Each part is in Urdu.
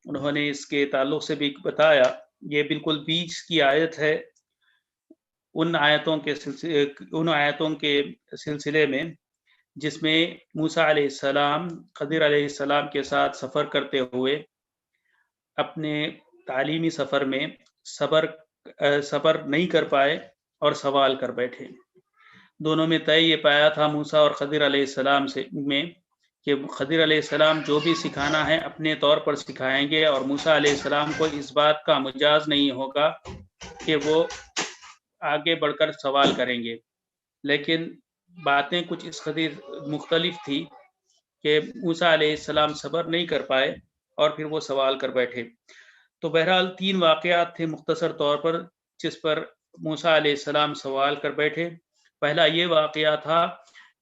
انہوں نے اس کے تعلق سے بھی بتایا، یہ بالکل بیچ کی آیت ہے ان آیتوں کے سلسلے میں جس میں موسیٰ علیہ السلام خضر علیہ السلام کے ساتھ سفر کرتے ہوئے اپنے تعلیمی سفر میں صبر نہیں کر پائے اور سوال کر بیٹھے۔ دونوں میں طے یہ پایا تھا موسیٰ اور خضر علیہ السلام میں کہ خضر علیہ السلام جو بھی سکھانا ہے اپنے طور پر سکھائیں گے، اور موسیٰ علیہ السلام کو اس بات کا مجاز نہیں ہوگا کہ وہ آگے بڑھ کر سوال کریں گے۔ لیکن باتیں کچھ اس قدر مختلف تھی کہ موسیٰ علیہ السلام صبر نہیں کر پائے اور پھر وہ سوال کر بیٹھے۔ تو بہرحال 3 واقعات تھے مختصر طور پر جس پر موسیٰ علیہ السلام سوال کر بیٹھے۔ پہلا یہ واقعہ تھا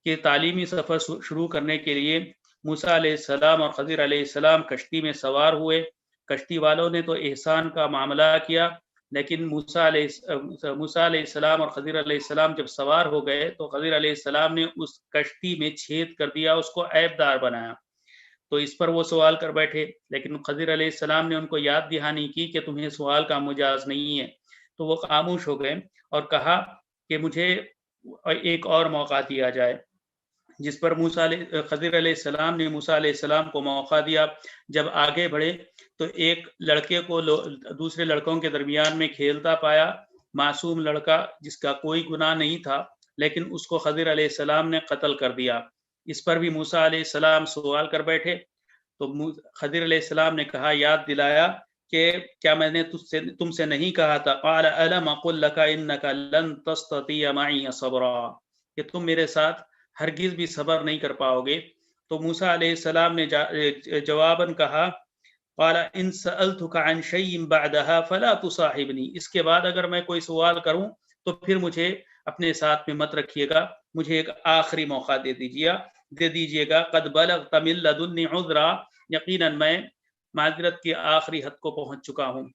کہ تعلیمی سفر شروع کرنے کے لیے موسیٰ علیہ السلام اور خضر علیہ السلام کشتی میں سوار ہوئے۔ کشتی والوں نے تو احسان کا معاملہ کیا، لیکن موسیٰ علیہ السلام اور خضر علیہ السلام جب سوار ہو گئے تو خضر علیہ السلام نے اس کشتی میں چھید کر دیا، اس کو عیب دار بنایا۔ تو اس پر وہ سوال کر بیٹھے، لیکن خضر علیہ السلام نے ان کو یاد دہانی کی کہ تمہیں سوال کا مجاز نہیں ہے۔ تو وہ خاموش ہو گئے اور کہا کہ مجھے ایک اور موقع دیا جائے، جس پر خضر علیہ السلام نے موسیٰ علیہ السلام کو موقع دیا۔ جب آگے بڑھے تو ایک لڑکے کو دوسرے لڑکوں کے درمیان میں کھیلتا پایا، معصوم لڑکا جس کا کوئی گناہ نہیں تھا، لیکن اس کو خضر علیہ السلام نے قتل کر دیا۔ اس پر بھی موسیٰ علیہ السلام سوال کر بیٹھے۔ تو خضر علیہ السلام نے کہا، یاد دلایا کہ کیا میں نے تم سے نہیں کہا تھا، قال الم اقل لك انك لن تستطيع معي صبرا، کہ تم میرے ساتھ ہرگز بھی صبر نہیں کر پاؤ گے۔ تو موسیٰ علیہ السلام نے جواباً کہا، قال ان سألتك عن شيء بعدها فلا تصاحبني، اس کے بعد اگر میں کوئی سوال کروں تو پھر مجھے اپنے ساتھ میں مت رکھیے گا، مجھے ایک آخری موقع دے دیجیے گا۔ قد بلغت من لدنی عذرا، یقیناً میں معذرت کی آخری حد کو پہنچ چکا ہوں،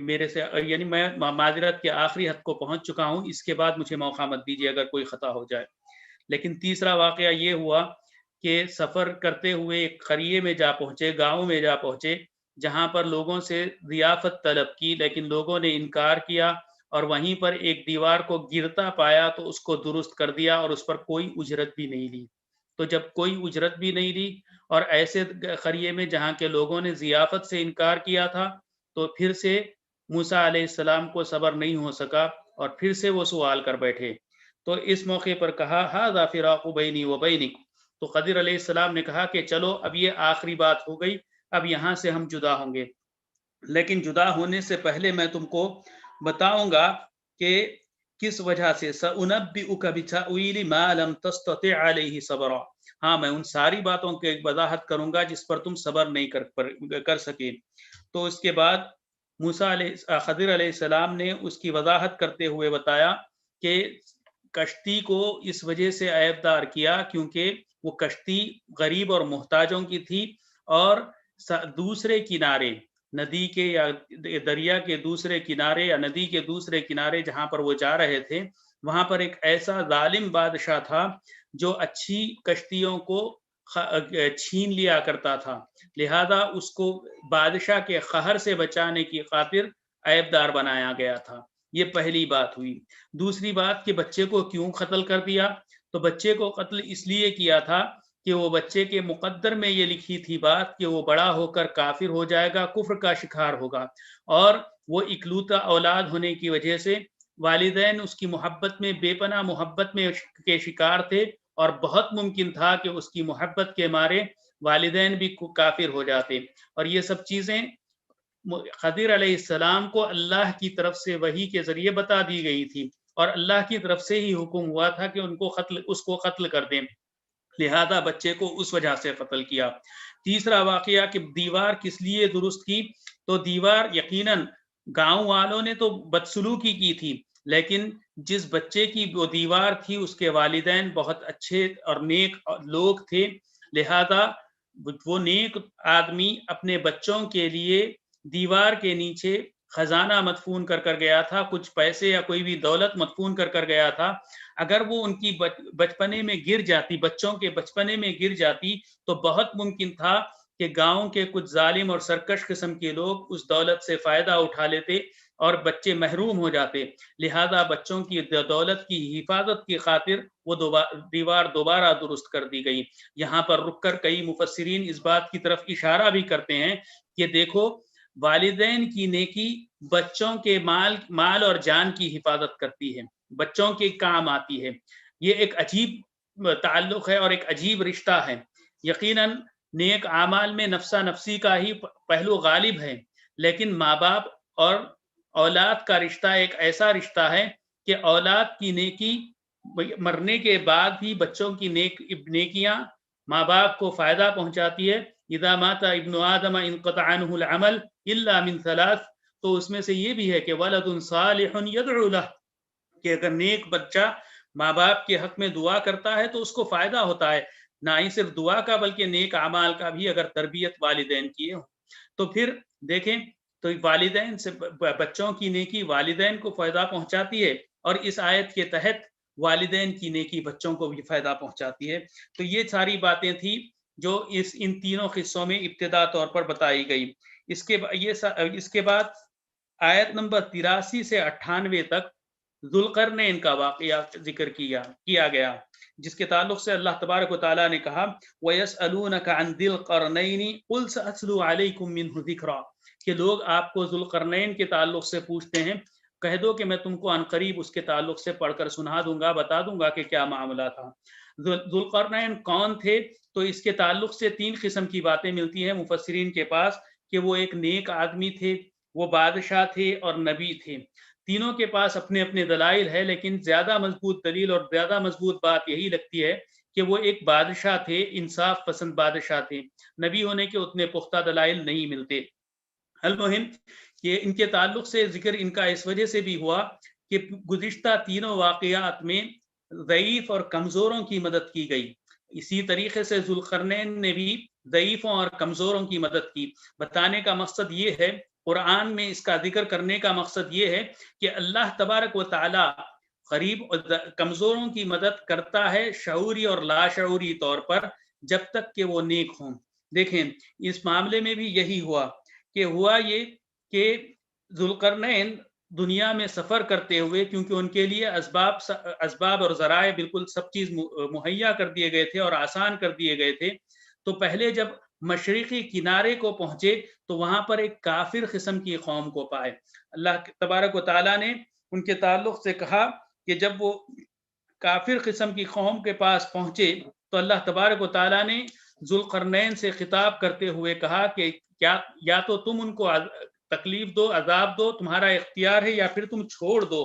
میرے سے یعنی میں معذرت کے آخری حد کو پہنچ چکا ہوں، اس کے بعد مجھے موقع مت دیجیے اگر کوئی خطا ہو جائے۔ لیکن تیسرا واقعہ یہ ہوا کہ سفر کرتے ہوئے ایک قریے میں جا پہنچے، گاؤں میں جا پہنچے، جہاں پر لوگوں سے ضیافت طلب کی، لیکن لوگوں نے انکار کیا، اور وہیں پر ایک دیوار کو گرتا پایا تو اس کو درست کر دیا اور اس پر کوئی اجرت بھی نہیں لی۔ تو جب کوئی اجرت بھی نہیں لی اور ایسے قریے میں جہاں کے لوگوں نے ضیافت سے انکار کیا تھا، تو پھر سے موسیٰ علیہ السلام کو صبر نہیں ہو سکا اور پھر سے وہ سوال کر بیٹھے۔ تو اس موقع پر کہا، ھذا فراق بینی و بینک، تو خضر علیہ السلام نے کہا کہ چلو اب یہ آخری بات ہو گئی، اب یہاں سے ہم جدا ہوں گے، لیکن جدا ہونے سے پہلے میں تم کو بتاؤں گا کہ کس وجہ سے، سأنبئک بتأویل ما لم تستطع علیہ صبرا، ہاں میں ان ساری باتوں کی وضاحت کروں گا جس پر تم صبر نہیں کر سکے۔ تو اس کے بعد خضر علیہ السلام نے اس کی وضاحت کرتے ہوئے بتایا کہ کشتی کو اس وجہ سے عیب دار کیا کیونکہ وہ کشتی غریب اور محتاجوں کی تھی، اور دوسرے کنارے ندی کے یا دریا کے دوسرے کنارے یا ندی کے دوسرے کنارے جہاں پر وہ جا رہے تھے، وہاں پر ایک ایسا ظالم بادشاہ تھا جو اچھی کشتیوں کو چھین لیا کرتا تھا، لہذا اس کو بادشاہ کے قہر سے بچانے کی خاطر عیب دار بنایا گیا تھا۔ یہ پہلی بات ہوئی۔ دوسری بات کہ بچے کو کیوں قتل کر دیا، تو بچے کو قتل اس لیے کیا تھا کہ وہ بچے کے مقدر میں یہ لکھی تھی بات کہ وہ بڑا ہو کر کافر ہو جائے گا، کفر کا شکار ہوگا، اور وہ اکلوتا اولاد ہونے کی وجہ سے والدین اس کی محبت میں، بے پناہ محبت میں کے شکار تھے، اور بہت ممکن تھا کہ اس کی محبت کے مارے والدین بھی کافر ہو جاتے۔ اور یہ سب چیزیں خضر علیہ السلام کو اللہ کی طرف سے وحی کے ذریعے بتا دی گئی تھی، اور اللہ کی طرف سے ہی حکم ہوا تھا کہ اس کو قتل کر دیں، لہذا بچے کو اس وجہ سے قتل کیا۔ تیسرا واقعہ کہ دیوار کس لیے درست کی، تو دیوار یقیناً گاؤں والوں نے تو بدسلوکی کی تھی، لیکن جس بچے کی وہ دیوار تھی اس کے والدین بہت اچھے اور نیک لوگ تھے، لہذا وہ نیک آدمی اپنے بچوں کے لیے دیوار کے نیچے خزانہ مدفون کر گیا تھا، کچھ پیسے یا کوئی بھی دولت مدفون کر گیا تھا۔ اگر وہ ان کی بچپنے میں گر جاتی، بچوں کے بچپنے میں گر جاتی، تو بہت ممکن تھا کہ گاؤں کے کچھ ظالم اور سرکش قسم کے لوگ اس دولت سے فائدہ اٹھا لیتے اور بچے محروم ہو جاتے، لہذا بچوں کی دولت کی حفاظت کی خاطر وہ دیوار دوبارہ درست کر دی گئی۔ یہاں پر رک کر کئی مفسرین اس بات کی طرف اشارہ بھی کرتے ہیں کہ دیکھو، والدین کی نیکی بچوں کے مال اور جان کی حفاظت کرتی ہے، بچوں کے کام آتی ہے۔ یہ ایک عجیب تعلق ہے اور ایک عجیب رشتہ ہے۔ یقیناً نیک اعمال میں نفسا نفسی کا ہی پہلو غالب ہے، لیکن ماں باپ اور اولاد کا رشتہ ایک ایسا رشتہ ہے کہ اولاد کی نیکی مرنے کے بعد بھی بچوں کی نیکیاں ماں باپ کو فائدہ پہنچاتی ہے۔ اذا مات ابن آدم انقطع عنہ العمل الا من ثلاث، تو اس میں سے یہ بھی ہے کہ ولد صالح يدعو له، کہ اگر نیک بچہ ماں باپ کے حق میں دعا کرتا ہے تو اس کو فائدہ ہوتا ہے، نہ ہی صرف دعا کا بلکہ نیک اعمال کا بھی اگر تربیت والدین کی ہو۔ تو پھر دیکھیں، تو والدین سے بچوں کی نیکی والدین کو فائدہ پہنچاتی ہے، اور اس آیت کے تحت والدین کی نیکی بچوں کو بھی فائدہ پہنچاتی ہے۔ تو یہ ساری باتیں تھیں جو ان تینوں قصوں میں ابتدا طور پر بتائی گئی۔ اس کے بعد آیت نمبر 83 سے 98 تک ذوالقرنین کا واقعہ ذکر کیا گیا، جس کے تعلق سے اللہ تبارک و تعالیٰ نے کہا وَيَسْأَلُونَكَ عَنْ ذِي الْقَرْنَيْنِ قُلْ سَأَتْلُو عَلَيْكُمْ مِنْهُ ذِكْرًا، کہ لوگ آپ کو ذوالقرنین کے تعلق سے پوچھتے ہیں، کہہ دو کہ میں تم کو عنقریب اس کے تعلق سے پڑھ کر سنا دوں گا، بتا دوں گا کہ کیا معاملہ تھا۔ ذوالقرنین کون تھے؟ تو اس کے تعلق سے 3 قسم کی باتیں ملتی ہیں مفسرین کے پاس، کہ وہ ایک نیک آدمی تھے، وہ بادشاہ تھے اور نبی تھے۔ تینوں کے پاس اپنے اپنے دلائل ہے، لیکن زیادہ مضبوط دلیل اور زیادہ مضبوط بات یہی لگتی ہے کہ وہ ایک بادشاہ تھے، انصاف پسند بادشاہ تھے۔ نبی ہونے کے اتنے پختہ دلائل نہیں ملتے۔ المہم کہ ان کے تعلق سے ذکر ان کا اس وجہ سے بھی ہوا کہ گزشتہ تینوں واقعات میں ضعیف اور کمزوروں کی مدد کی گئی، اسی طریقے سے ذوالقرنین نے بھی ضعیفوں اور کمزوروں کی مدد کی۔ بتانے کا مقصد یہ ہے، قرآن میں اس کا ذکر کرنے کا مقصد یہ ہے کہ اللہ تبارک و تعالی غریب اور کمزوروں کی مدد کرتا ہے شعوری اور لاشعوری طور پر، جب تک کہ وہ نیک ہوں۔ دیکھیں، اس معاملے میں بھی یہی ہوا کہ کہ ذوالقرنین دنیا میں سفر کرتے ہوئے، کیونکہ ان کے لیے اسباب اور ذرائع بالکل سب چیز مہیا کر دیے گئے تھے اور آسان کر دیے گئے تھے، تو پہلے جب مشرقی کنارے کو پہنچے تو وہاں پر ایک کافر قسم کی قوم کو پائے۔ اللہ تبارک و تعالیٰ نے ان کے تعلق سے کہا کہ جب وہ کافر قسم کی قوم کے پاس پہنچے تو اللہ تبارک و تعالیٰ نے ذوالقرنین سے خطاب کرتے ہوئے کہا کہ یا تو تم ان کو تکلیف دو، عذاب دو، تمہارا اختیار ہے، یا پھر تم چھوڑ دو۔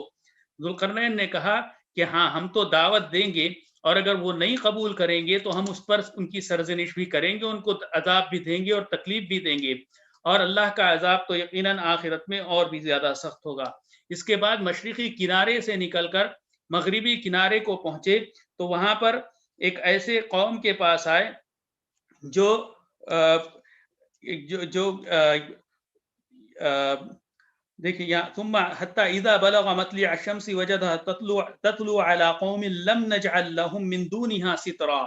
ذوالقرنین نے کہا کہ ہاں، ہم تو دعوت دیں گے، اور اگر وہ نہیں قبول کریں گے تو ہم اس پر ان کی سرزنش بھی کریں گے، ان کو عذاب بھی دیں گے اور تکلیف بھی دیں گے، اور اللہ کا عذاب تو یقیناً آخرت میں اور بھی زیادہ سخت ہوگا۔ اس کے بعد مشرقی کنارے سے نکل کر مغربی کنارے کو پہنچے تو وہاں پر ایک ایسے قوم کے پاس آئے جو دیکھیے ثم حتى اذا بلغ مطلع الشمس وجدها تطلع على قوم لم نجعل لهم من دونها سترا،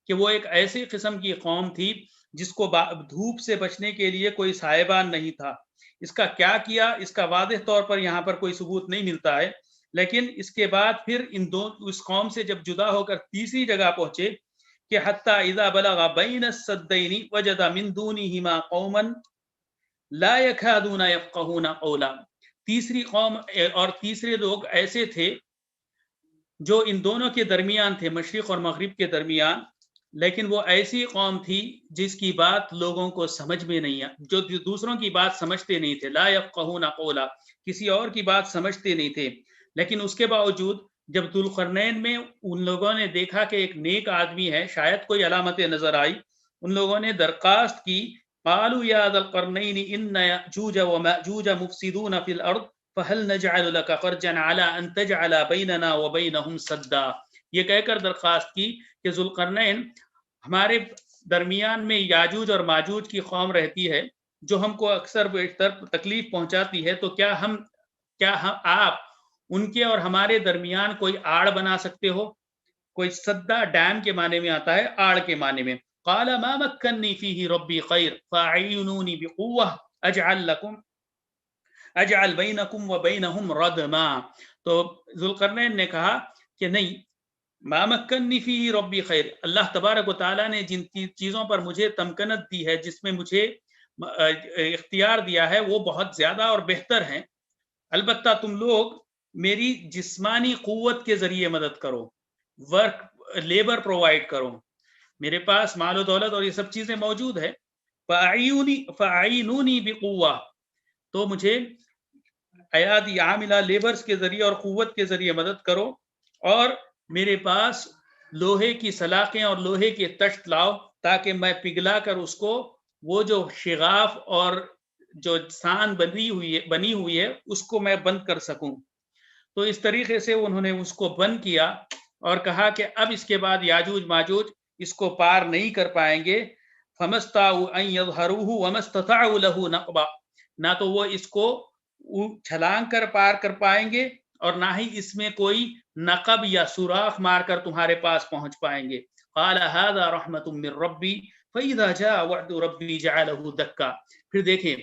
کہ وہ ایک ایسی قسم کی قوم تھی جس کو دھوپ سے بچنے کے لیے کوئی سائبان نہیں تھا۔ اس کا کیا کیا، اس کا واضح طور پر یہاں پر کوئی ثبوت نہیں ملتا ہے، لیکن اس کے بعد پھر اس قوم سے جب جدا ہو کر تیسری جگہ پہنچے کہ حتی اذا بلغ بین السدین وجد من دونہما قوما لا یکادون یفقہون قولا، تیسری قوم اور تیسرے لوگ ایسے تھے جو ان دونوں کے درمیان تھے، مشرق اور مغرب کے درمیان، لیکن وہ ایسی قوم تھی جس کی بات لوگوں کو سمجھ میں نہیں جو دوسروں کی بات سمجھتے نہیں تھے، لا یفقہون قولا، کسی اور کی بات سمجھتے نہیں تھے۔ لیکن اس کے باوجود جب ذوالقرنین میں ان لوگوں نے دیکھا کہ ایک نیک آدمی ہے، شاید کوئی علامت نظر آئی، ان لوگوں نے درخواست کی، قالوا یا ذا القرنین ان یأجوج ومأجوج مفسدون فی الارض فهل نجعل لك خرجا على ان تجعل بیننا وبینہم سدا، یہ کہہ کر درخواست کی کہ ذوالقرنین، ہمارے درمیان میں یاجوج اور ماجوج کی قوم رہتی ہے جو ہم کو اکثر بیشتر تکلیف پہنچاتی ہے، تو کیا آپ ان کے اور ہمارے درمیان کوئی آڑ بنا سکتے ہو؟ کوئی سدا ڈیم کے معنی میں آتا ہے، آڑ کے معنی میں، قال ما مكنني فيه ربي خير فأعينوني بقوة اجعل بینکم و بینہم ردما. تو ذوالقرنین نے کہا کہ نہیں، ما مکنی فیہ ربی خیر، اللہ تبارک و تعالیٰ نے جن چیزوں پر مجھے تمکنت دی ہے، جس میں مجھے اختیار دیا ہے، وہ بہت زیادہ اور بہتر ہیں. البتہ تم لوگ میری جسمانی قوت کے ذریعے مدد کرو، ورک لیبر پرووائڈ کرو، میرے پاس مال و دولت اور یہ سب چیزیں موجود ہے. فَأَعِينُونِي بِقُوَّةٍ، تو مجھے ایادی عاملہ لیبرز کے ذریعے اور قوت کے ذریعے مدد کرو، اور میرے پاس لوہے کی سلاخیں اور لوہے کے تشت لاؤ تاکہ میں پگھلا کر اس کو، وہ جو شغاف اور جو سان بنی ہوئی ہے اس کو میں بند کر سکوں. تو اس طریقے سے انہوں نے اس کو بند کیا اور کہا کہ اب اس کے بعد یاجوج ماجوج اس کو پار نہیں کر پائیں گے. فَمَسْتَطَاعُوا أَن يَظْهَرُوهُ وَمَا اسْتَطَاعُوا لَهُ نَقْبًا، نہ تو وہ اس کو چھلانگ کر پار کر پائیں گے اور نہ ہی اس میں کوئی نقب یا سوراخ مار کر تمہارے پاس پہنچ پائیں گے. قَالَ هَذَا رَحْمَةٌ مِّن رَّبِّي فَإِذَا جَاءَ وَعْدُ رَبِّي جَعَلَهُ دَكًّا. پھر دیکھیں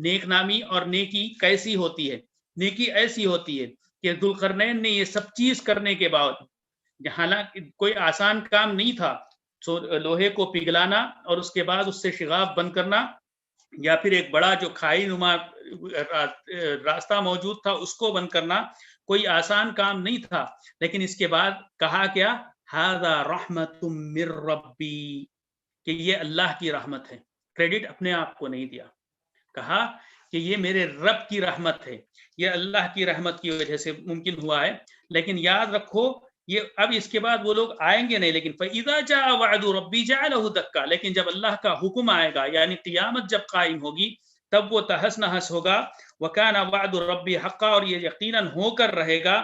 نیک نامی اور نیکی کیسی ہوتی ہے. نیکی ایسی ہوتی ہے کہ ذوالقرنین نے یہ سب چیز کرنے کے بعد، حالانکہ کوئی آسان کام نہیں تھا، لوہے کو پگھلانا اور اس کے بعد اس سے شغاف بند کرنا، یا پھر ایک بڑا جو کھائی نما راستہ موجود تھا اس کو بند کرنا، کوئی آسان کام نہیں تھا. لیکن اس کے بعد کہا کیا؟ ھذا رحمت من ربی، کہ یہ اللہ کی رحمت ہے. کریڈٹ اپنے آپ کو نہیں دیا، کہا کہ یہ میرے رب کی رحمت ہے، یہ اللہ کی رحمت کی وجہ سے ممکن ہوا ہے. لیکن یاد رکھو یہ اب اس کے بعد وہ لوگ آئیں گے نہیں. لیکن فَإِذَا جَاءَ وَعْدُ رَبِّي جَعَلَهُ دَكًّا، لیکن جب اللہ کا حکم آئے گا، یعنی قیامت جب قائم ہوگی، تب وہ تہس نہس ہوگا. وَكَانَ وَعْدُ رَبِّي حَقًّا، اور یہ یقیناً ہو کر رہے گا.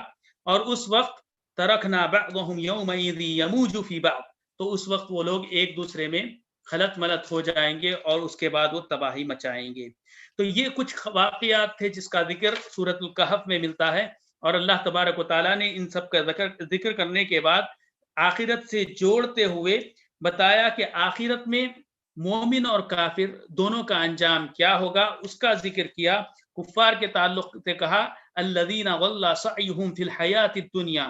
اور اس وقت تَرَكْنَا بَعْضَهُمْ يَوْمَئِذٍ يَمُوجُ فِي بَعْضٍ، تو اس وقت وہ لوگ ایک دوسرے میں خلط ملط ہو جائیں گے اور اس کے بعد وہ تباہی مچائیں گے. تو یہ کچھ واقعات تھے جس کا ذکر سورۃ الکہف میں ملتا ہے. اور اللہ تبارک و تعالیٰ نے ان سب کا ذکر کرنے کے بعد آخرت سے جوڑتے ہوئے بتایا کہ آخرت میں مومن اور کافر دونوں کا انجام کیا ہوگا، اس کا ذکر کیا. کفار کے تعلق سے کہا الذین ضل سعیہم فی الحیات الدنیا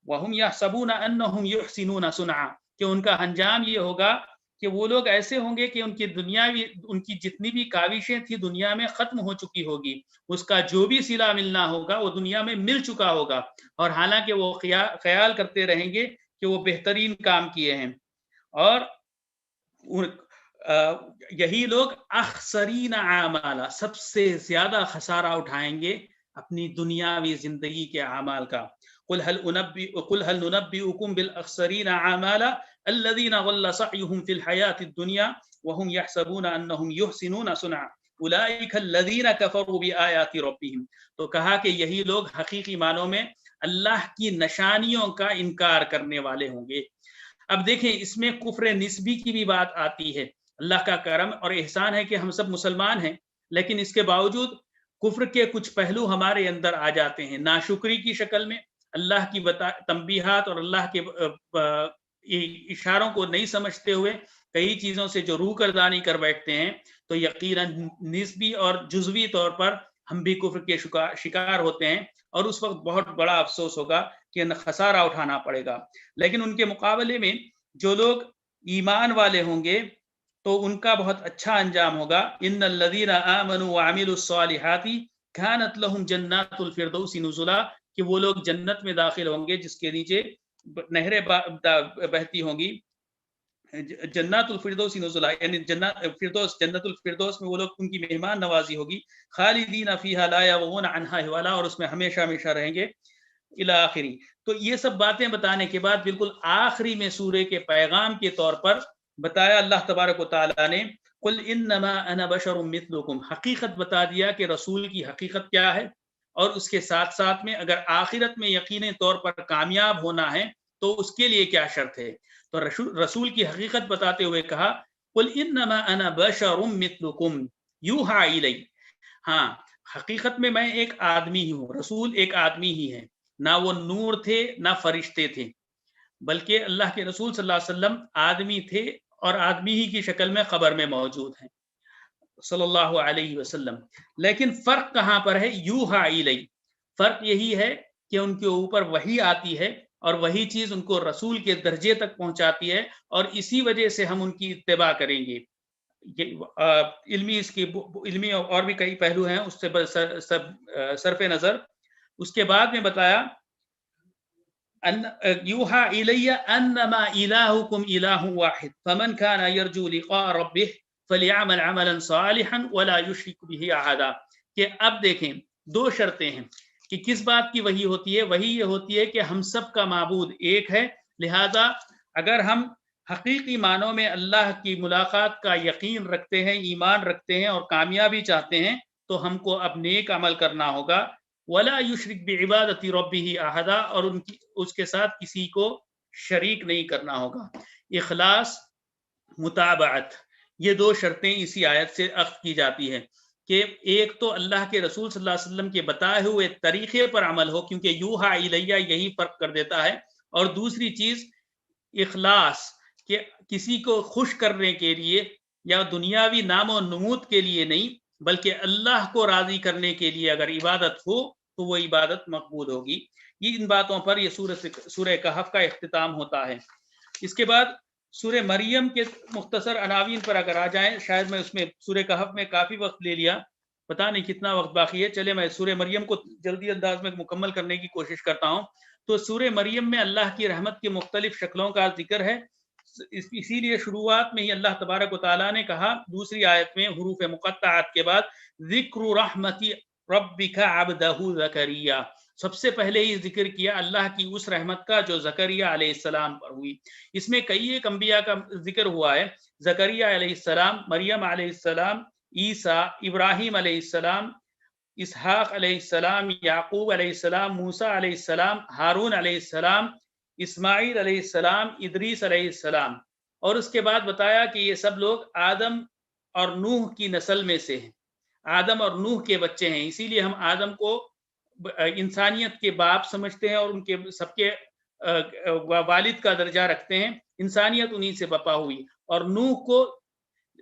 وہم یحسبون انہم یحسنون صنعا، کہ ان کا انجام یہ ہوگا کہ وہ لوگ ایسے ہوں گے کہ ان کی جتنی بھی کاوشیں تھی دنیا میں ختم ہو چکی ہوگی، اس کا جو بھی صلہ ملنا ہوگا وہ دنیا میں مل چکا ہوگا، اور حالانکہ وہ خیال کرتے رہیں گے کہ وہ بہترین کام کیے ہیں. اور یہی لوگ اخسرین اعمالا، سب سے زیادہ خسارہ اٹھائیں گے اپنی دنیاوی زندگی کے اعمال کا. قل هل ننبئكم بالاخسرین اعمالا الذين ضل سعيهم في الحياة الدنيا وهم يحسبون انهم يحسنون صنعا اولئك الذين كفروا بآيات ربهم. تو کہا کہ یہی لوگ حقیقی معنوں میں اللہ کی نشانیوں کا انکار کرنے والے ہوں گے. اب دیکھیں اس میں کفر نسبی کی بھی بات آتی ہے. اللہ کا کرم اور احسان ہے کہ ہم سب مسلمان ہیں، لیکن اس کے باوجود کفر کے کچھ پہلو ہمارے اندر آ جاتے ہیں، ناشکری کی شکل میں. اللہ کی تنبیہات اور اللہ کے اشاروں کو نہیں سمجھتے ہوئے کئی چیزوں سے جو روح گردانی کر بیٹھتے ہیں، تو یقیناً نسبی اور جزوی طور پر ہم بھی کفر کے شکار ہوتے ہیں، اور اس وقت بہت بڑا افسوس ہوگا کہ خسارہ اٹھانا پڑے گا. لیکن ان کے مقابلے میں جو لوگ ایمان والے ہوں گے تو ان کا بہت اچھا انجام ہوگا. ان الذین آمنوا وعملوا الصالحات كانت لهم جنات الفردوس نزلا، کہ وہ لوگ جنت میں داخل ہوں گے جس کے نیچے نہریں بہتی ہوں گی. جنات الفردوس نزلا یعنی جنت الفردوس میں وہ لوگ، ان کی مہمان نوازی ہوگی. خالدین فیہا لا یبغون عنہا حولا، اور اس میں ہمیشہ ہمیشہ رہیں گے الی آخری. تو یہ سب باتیں بتانے کے بعد بالکل آخری میں سورے کے پیغام کے طور پر بتایا اللہ تبارک و تعالیٰ نے قل انما انا بشر مثلکم، حقیقت بتا دیا کہ رسول کی حقیقت کیا ہے، اور اس کے ساتھ ساتھ میں اگر آخرت میں یقینی طور پر کامیاب ہونا ہے تو اس کے لیے کیا شرط ہے. تو رسول کی حقیقت بتاتے ہوئے کہا قل انما انا بشر مثلکم یوحی الی، ہاں حقیقت میں میں ایک آدمی ہی ہوں. رسول ایک آدمی ہی ہے، نہ وہ نور تھے نہ فرشتے تھے، بلکہ اللہ کے رسول صلی اللہ علیہ وسلم آدمی تھے اور آدمی ہی کی شکل میں قبر میں موجود ہیں صلی اللہ علیہ وسلم. لیکن فرق کہاں پر ہے؟ یوحا الی، فرق یہی ہے کہ ان کے اوپر وحی آتی ہے اور وہی چیز ان کو رسول کے درجے تک پہنچاتی ہے، اور اسی وجہ سے ہم ان کی اتباع کریں گے. علمی اور بھی کئی پہلو ہیں اس سے صرف نظر. اس کے بعد میں بتایا یوحا الی انما الہکم الہ واحد فمن کان یرجو لقاء ربہ فلیعمل عملا صالحا ولا یشرک بہ احدا. کہ اب دیکھیں دو شرطیں ہیں کہ کس بات کی وحی ہوتی ہے. وحی یہ ہوتی ہے کہ ہم سب کا معبود ایک ہے، لہذا اگر ہم حقیقی معنوں میں اللہ کی ملاقات کا یقین رکھتے ہیں، ایمان رکھتے ہیں اور کامیابی چاہتے ہیں تو ہم کو اب نیک عمل کرنا ہوگا. ولا یشرک بعبادت ربہ احدا، اور اس کے ساتھ کسی کو شریک نہیں کرنا ہوگا. اخلاص، متابعت، یہ دو شرطیں اسی آیت سے اخذ کی جاتی ہیں کہ ایک تو اللہ کے رسول صلی اللہ علیہ وسلم کے بتائے ہوئے طریقے پر عمل ہو، کیونکہ یوحا الیہ یہی فرق کر دیتا ہے. اور دوسری چیز اخلاص، کہ کسی کو خوش کرنے کے لیے یا دنیاوی نام و نمود کے لیے نہیں بلکہ اللہ کو راضی کرنے کے لیے اگر عبادت ہو تو وہ عبادت مقبول ہوگی. یہ ان باتوں پر یہ سورہ کہف کا اختتام ہوتا ہے. اس کے بعد سورہ مریم کے مختصر عناوین پر اگر آ جائیں، شاید میں اس میں سورہ کہف میں کافی وقت لے لیا، پتہ نہیں کتنا وقت باقی ہے، چلے میں سورہ مریم کو جلدی انداز میں مکمل کرنے کی کوشش کرتا ہوں. تو سورہ مریم میں اللہ کی رحمت کی مختلف شکلوں کا ذکر ہے. اسی لیے شروعات میں ہی اللہ تبارک و تعالیٰ نے کہا دوسری آیت میں حروف مقطعات کے بعد ذکر رحمت ربک عبدہ زکریا، سب سے پہلے ہی ذکر کیا اللہ کی اس رحمت کا جو زکریا علیہ السلام پر ہوئی. اس میں کئی ایک انبیاء کا ذکر ہوا ہے، زکریا علیہ السلام، مریم علیہ السلام، عیسیٰ، ابراہیم علیہ السلام، اسحاق علیہ السلام، یعقوب علیہ السلام، موسیٰ علیہ السلام، ہارون علیہ السلام، اسماعیل علیہ السلام، ادریس علیہ السلام. اور اس کے بعد بتایا کہ یہ سب لوگ آدم اور نوح کی نسل میں سے ہیں، آدم اور نوح کے بچے ہیں. اسی لیے ہم آدم کو انسانیت کے باپ سمجھتے ہیں اور ان کے سب کے والد کا درجہ رکھتے ہیں. انسانیت انہی سے بپا ہوئی، اور نوح کو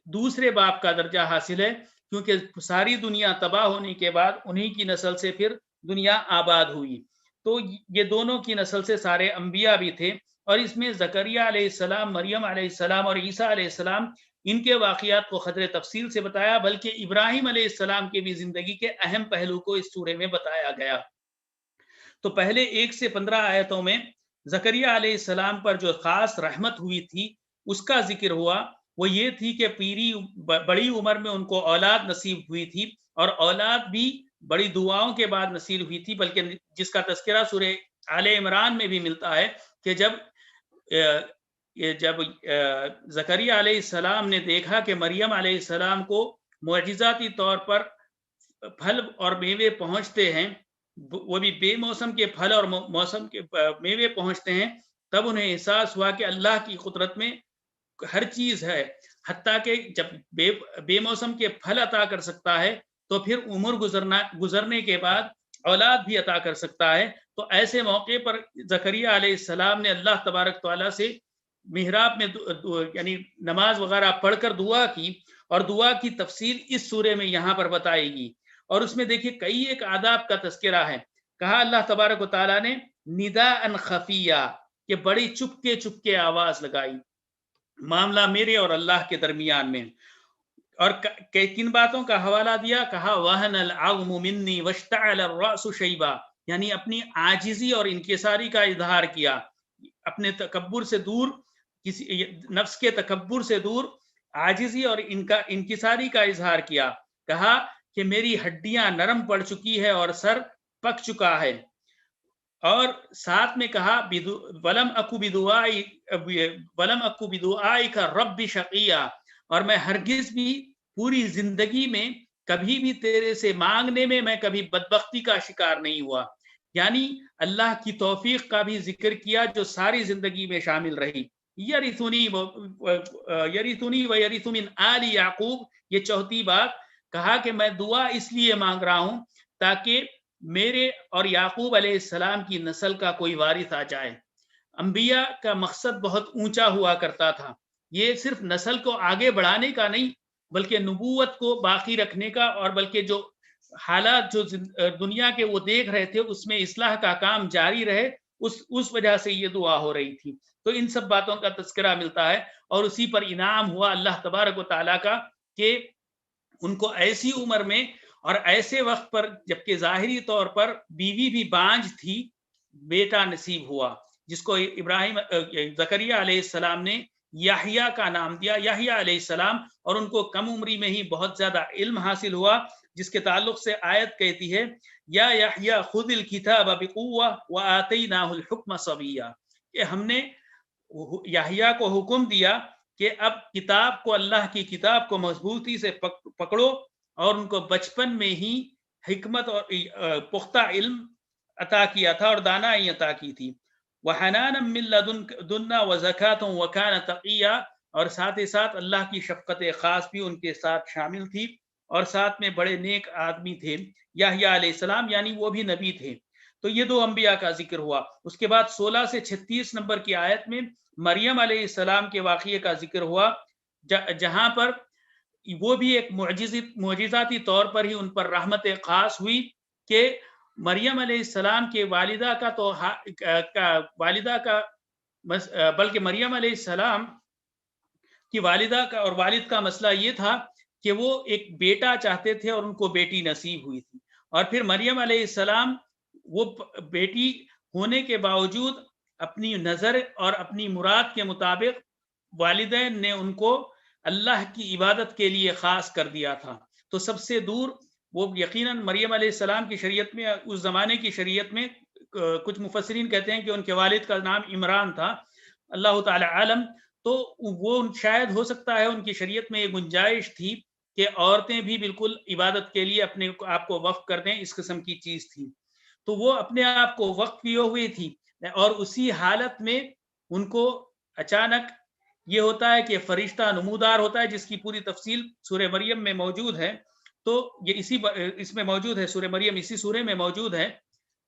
دوسرے باپ کا درجہ حاصل ہے کیونکہ ساری دنیا تباہ ہونے کے بعد انہی کی نسل سے پھر دنیا آباد ہوئی. تو یہ دونوں کی نسل سے سارے انبیاء بھی تھے. اور اس میں زکریا علیہ السلام، مریم علیہ السلام اور عیسیٰ علیہ السلام، ان کے واقعات کو قدر تفصیل سے بتایا، بلکہ ابراہیم علیہ السلام کی بھی زندگی کے اہم پہلو کو اس سورے میں بتایا گیا. تو پہلے 1 سے 15 آیتوں میں زکریا علیہ السلام پر جو خاص رحمت ہوئی تھی اس کا ذکر ہوا. وہ یہ تھی کہ بڑی عمر میں ان کو اولاد نصیب ہوئی تھی، اور اولاد بھی بڑی دعاؤں کے بعد نصیب ہوئی تھی، بلکہ جس کا تذکرہ سورہ آل عمران میں بھی ملتا ہے کہ جب زکریا علیہ السلام نے دیکھا کہ مریم علیہ السلام کو معجزاتی طور پر پھل اور میوے پہنچتے ہیں، وہ بھی بے موسم کے پھل اور موسم کے میوے پہنچتے ہیں، تب انہیں احساس ہوا کہ اللہ کی قدرت میں ہر چیز ہے. حتیٰ کہ جب بے موسم کے پھل عطا کر سکتا ہے تو پھر عمر گزرنے کے بعد اولاد بھی عطا کر سکتا ہے. تو ایسے موقع پر زکریا علیہ السلام نے اللہ تبارک تعالیٰ سے محراب میں یعنی نماز وغیرہ پڑھ کر دعا کی، اور دعا کی تفصیل اس سورے میں یہاں پر بتائے گی. اور اس میں دیکھیے کئی ایک آداب کا تذکرہ ہے. کہا اللہ تبارک و تعالیٰ نے نداء خفیہ، کہ بڑی چپکے آواز لگائی، معاملہ میرے اور اللہ کے درمیان میں. اور کن باتوں کا حوالہ دیا؟ کہا وَهَنَ الْعَظْمُ مِنِّي وَاشْتَعَلَ الرَّأْسُ شَيْبًا، یعنی اپنی عاجزی اور انکساری کا اظہار کیا، اپنے تکبر سے دور، کسی نفس کے تکبر سے دور عاجزی اور انکساری کا اظہار کیا. کہا کہ میری ہڈیاں نرم پڑ چکی ہے اور سر پک چکا ہے. اور ساتھ میں کہا وَلَمْ أَكُ بِدُعَائِكَ رَبِّ شَقِيًّا، اور میں ہرگز بھی پوری زندگی میں کبھی بھی تیرے سے مانگنے میں کبھی بدبختی کا شکار نہیں ہوا. یعنی اللہ کی توفیق کا بھی ذکر کیا جو ساری زندگی میں شامل رہی. یرثنی ویرث من آل یعقوب، یہ چوتھی بات. کہا کہ میں دعا اس لیے مانگ رہا ہوں تاکہ میرے اور یعقوب علیہ السلام کی نسل کا کوئی وارث آ جائے. انبیاء کا مقصد بہت اونچا ہوا کرتا تھا، یہ صرف نسل کو آگے بڑھانے کا نہیں بلکہ نبوت کو باقی رکھنے کا، اور بلکہ جو حالات جو دنیا کے وہ دیکھ رہے تھے اس میں اصلاح کا کام جاری رہے، اس وجہ سے یہ دعا ہو رہی تھی۔ تو ان سب باتوں کا تذکرہ ملتا ہے، اور اسی پر انعام ہوا اللہ تبارک و تعالیٰ کا کہ ان کو ایسی عمر میں اور ایسے وقت پر، جبکہ ظاہری طور پر بیوی بھی بانجھ تھی، بیٹا نصیب ہوا، جس کو ابراہیم زکریا علیہ السلام نے یحییٰ کا نام دیا، یحییٰ علیہ السلام، اور ان کو کم عمری میں ہی بہت زیادہ علم حاصل ہوا، جس کے تعلق سے آیت کہتی ہے یا یحییٰ خذ الکتاب بقوہ وآتیناہ الحکم صبیہ، کہ ہم نے یحییٰ کو حکم دیا کہ اب کتاب کو، اللہ کی کتاب کو مضبوطی سے پکڑو، اور ان کو بچپن میں ہی حکمت اور پختہ علم عطا کیا تھا اور دانائی عطا کی تھی۔ وَحَنَانًا مِّن لَّدُنَّا وَزَكَاةً وَكَانَ تَقِيًّا، اور ساتھ ہی ساتھ اللہ کی شفقت خاص بھی ان کے ساتھ شامل تھی، اور ساتھ میں بڑے نیک آدمی تھے یحییٰ علیہ السلام، یعنی وہ بھی نبی تھے۔ تو یہ دو انبیاء کا ذکر ہوا۔ اس کے بعد 16 سے 36 نمبر کی آیت میں مریم علیہ السلام کے واقعے کا ذکر ہوا، جہاں پر وہ بھی ایک معجزاتی طور پر ہی ان پر رحمت خاص ہوئی کہ مریم علیہ السلام کے والدہ کا بلکہ مریم علیہ السلام کی والدہ کا اور والد کا مسئلہ یہ تھا کہ وہ ایک بیٹا چاہتے تھے اور ان کو بیٹی نصیب ہوئی تھی، اور پھر مریم علیہ السلام وہ بیٹی ہونے کے باوجود اپنی نظر اور اپنی مراد کے مطابق والدین نے ان کو اللہ کی عبادت کے لیے خاص کر دیا تھا۔ تو سب سے دور وہ یقیناً مریم علیہ السلام کی شریعت میں، اس زمانے کی شریعت میں کچھ مفسرین کہتے ہیں کہ ان کے والد کا نام عمران تھا، اللہ تعالی عالم، تو وہ شاید ہو سکتا ہے ان کی شریعت میں یہ گنجائش تھی کہ عورتیں بھی بالکل عبادت کے لیے اپنے آپ کو وقف کر دیں، اس قسم کی چیز تھی۔ تو وہ اپنے آپ کو وقف کیے ہوئے تھی، اور اسی حالت میں ان کو اچانک یہ ہوتا ہے کہ فرشتہ نمودار ہوتا ہے، جس کی پوری تفصیل سورہ مریم میں موجود ہے۔ تو یہ اس میں موجود ہے، سورہ مریم اسی سورہ میں موجود ہے۔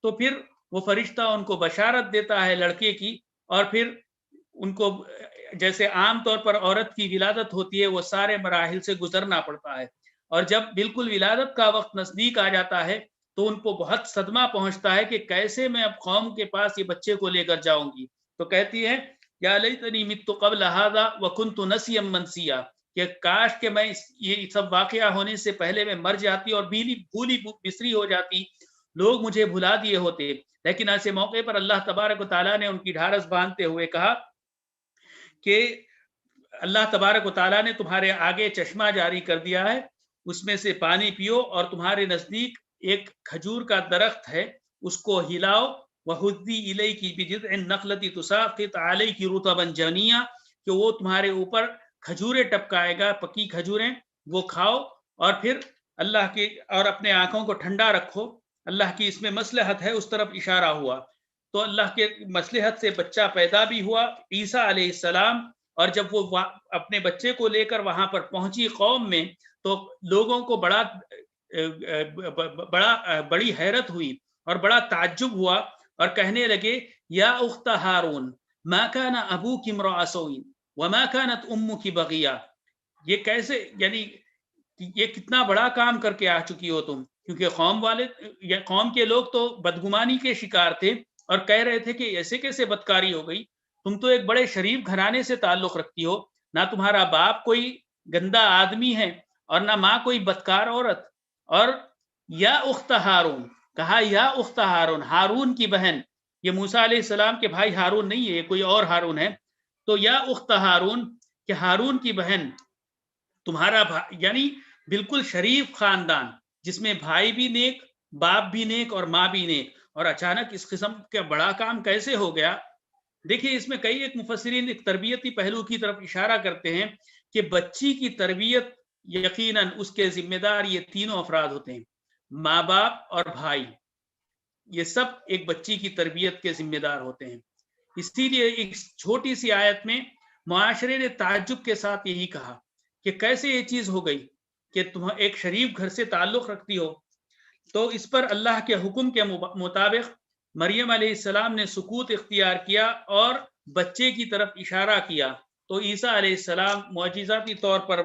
تو پھر وہ فرشتہ ان کو بشارت دیتا ہے لڑکے کی، اور پھر ان کو جیسے عام طور پر عورت کی ولادت ہوتی ہے وہ سارے مراحل سے گزرنا پڑتا ہے، اور جب بالکل ولادت کا وقت نزدیک آ جاتا ہے تو ان کو بہت صدمہ پہنچتا ہے کہ کیسے میں اب قوم کے پاس یہ بچے کو لے کر جاؤں گی۔ تو کہتی ہے یا لیتنی مت قبل ھذا وکنت نسیا منسیا، کہ کاش کہ میں یہ سب واقعہ ہونے سے پہلے میں مر جاتی اور بھولی بسری ہو جاتی، لوگ مجھے بھلا دیے ہوتے۔ لیکن ایسے موقع پر اللہ تبارک و تعالیٰ نے ان کی ڈھارس باندھتے ہوئے کہا کہ اللہ تبارک و تعالیٰ نے تمہارے آگے چشمہ جاری کر دیا ہے، اس میں سے پانی پیو، اور تمہارے نزدیک ایک کھجور کا درخت ہے، اس کو ہلاؤ، وَهُزِّي إِلَيْكِ بِجِذْعِ النَّخْلَةِ تُسَاقِطْ عَلَيْكِ رُطَبًا جَنِيًّا، کہ وہ تمہارے اوپر کھجوریں ٹپکائے گا، پکی کھجوریں، وہ کھاؤ، اور پھر اللہ کی اور اپنے آنکھوں کو ٹھنڈا رکھو، اللہ کی اس میں مصلحت ہے، اس طرف اشارہ ہوا۔ تو اللہ کے مصلحت سے بچہ پیدا بھی ہوا، عیسیٰ علیہ السلام، اور جب وہ اپنے بچے کو لے کر وہاں پر پہنچی قوم میں تو لوگوں کو بڑی حیرت ہوئی اور بڑا تعجب ہوا، اور کہنے لگے یا اخت ہارون ما کان ابوک امرأ سوء وما کانت امک بغیہ، یہ کیسے، یعنی یہ کتنا بڑا کام کر کے آ چکی ہو تم، کیونکہ قوم کے لوگ تو بدگمانی کے شکار تھے اور کہہ رہے تھے کہ ایسے کیسے بدکاری ہو گئی، تم تو ایک بڑے شریف گھرانے سے تعلق رکھتی ہو، نہ تمہارا باپ کوئی گندا آدمی ہے اور نہ ماں کوئی بدکار عورت۔ اور یا اخت ہارون، کہا یا اخت ہارون، ہارون کی بہن، یہ موسیٰ علیہ السلام کے بھائی ہارون نہیں ہے، یہ کوئی اور ہارون ہے، تو یا اخت ہارون، کہ ہارون کی بہن، تمہارا یعنی بالکل شریف خاندان جس میں بھائی بھی نیک، باپ بھی نیک اور ماں بھی نیک، اور اچانک اس قسم کا بڑا کام کیسے ہو گیا۔ دیکھیے اس میں کئی ایک مفسرین ایک تربیتی پہلو کی طرف اشارہ کرتے ہیں کہ بچی کی تربیت یقیناً اس کے ذمہ دار یہ تینوں افراد ہوتے ہیں، ماں باپ اور بھائی، یہ سب ایک بچی کی تربیت کے ذمہ دار ہوتے ہیں۔ اسی لیے ایک چھوٹی سی آیت میں معاشرے نے تعجب کے ساتھ یہی کہا کہ کیسے یہ چیز ہو گئی کہ تم ایک شریف گھر سے تعلق رکھتی ہو۔ تو اس پر اللہ کے حکم کے مطابق مریم علیہ السلام نے سکوت اختیار کیا اور بچے کی طرف اشارہ کیا تو عیسیٰ علیہ السلام معجزاتی طور پر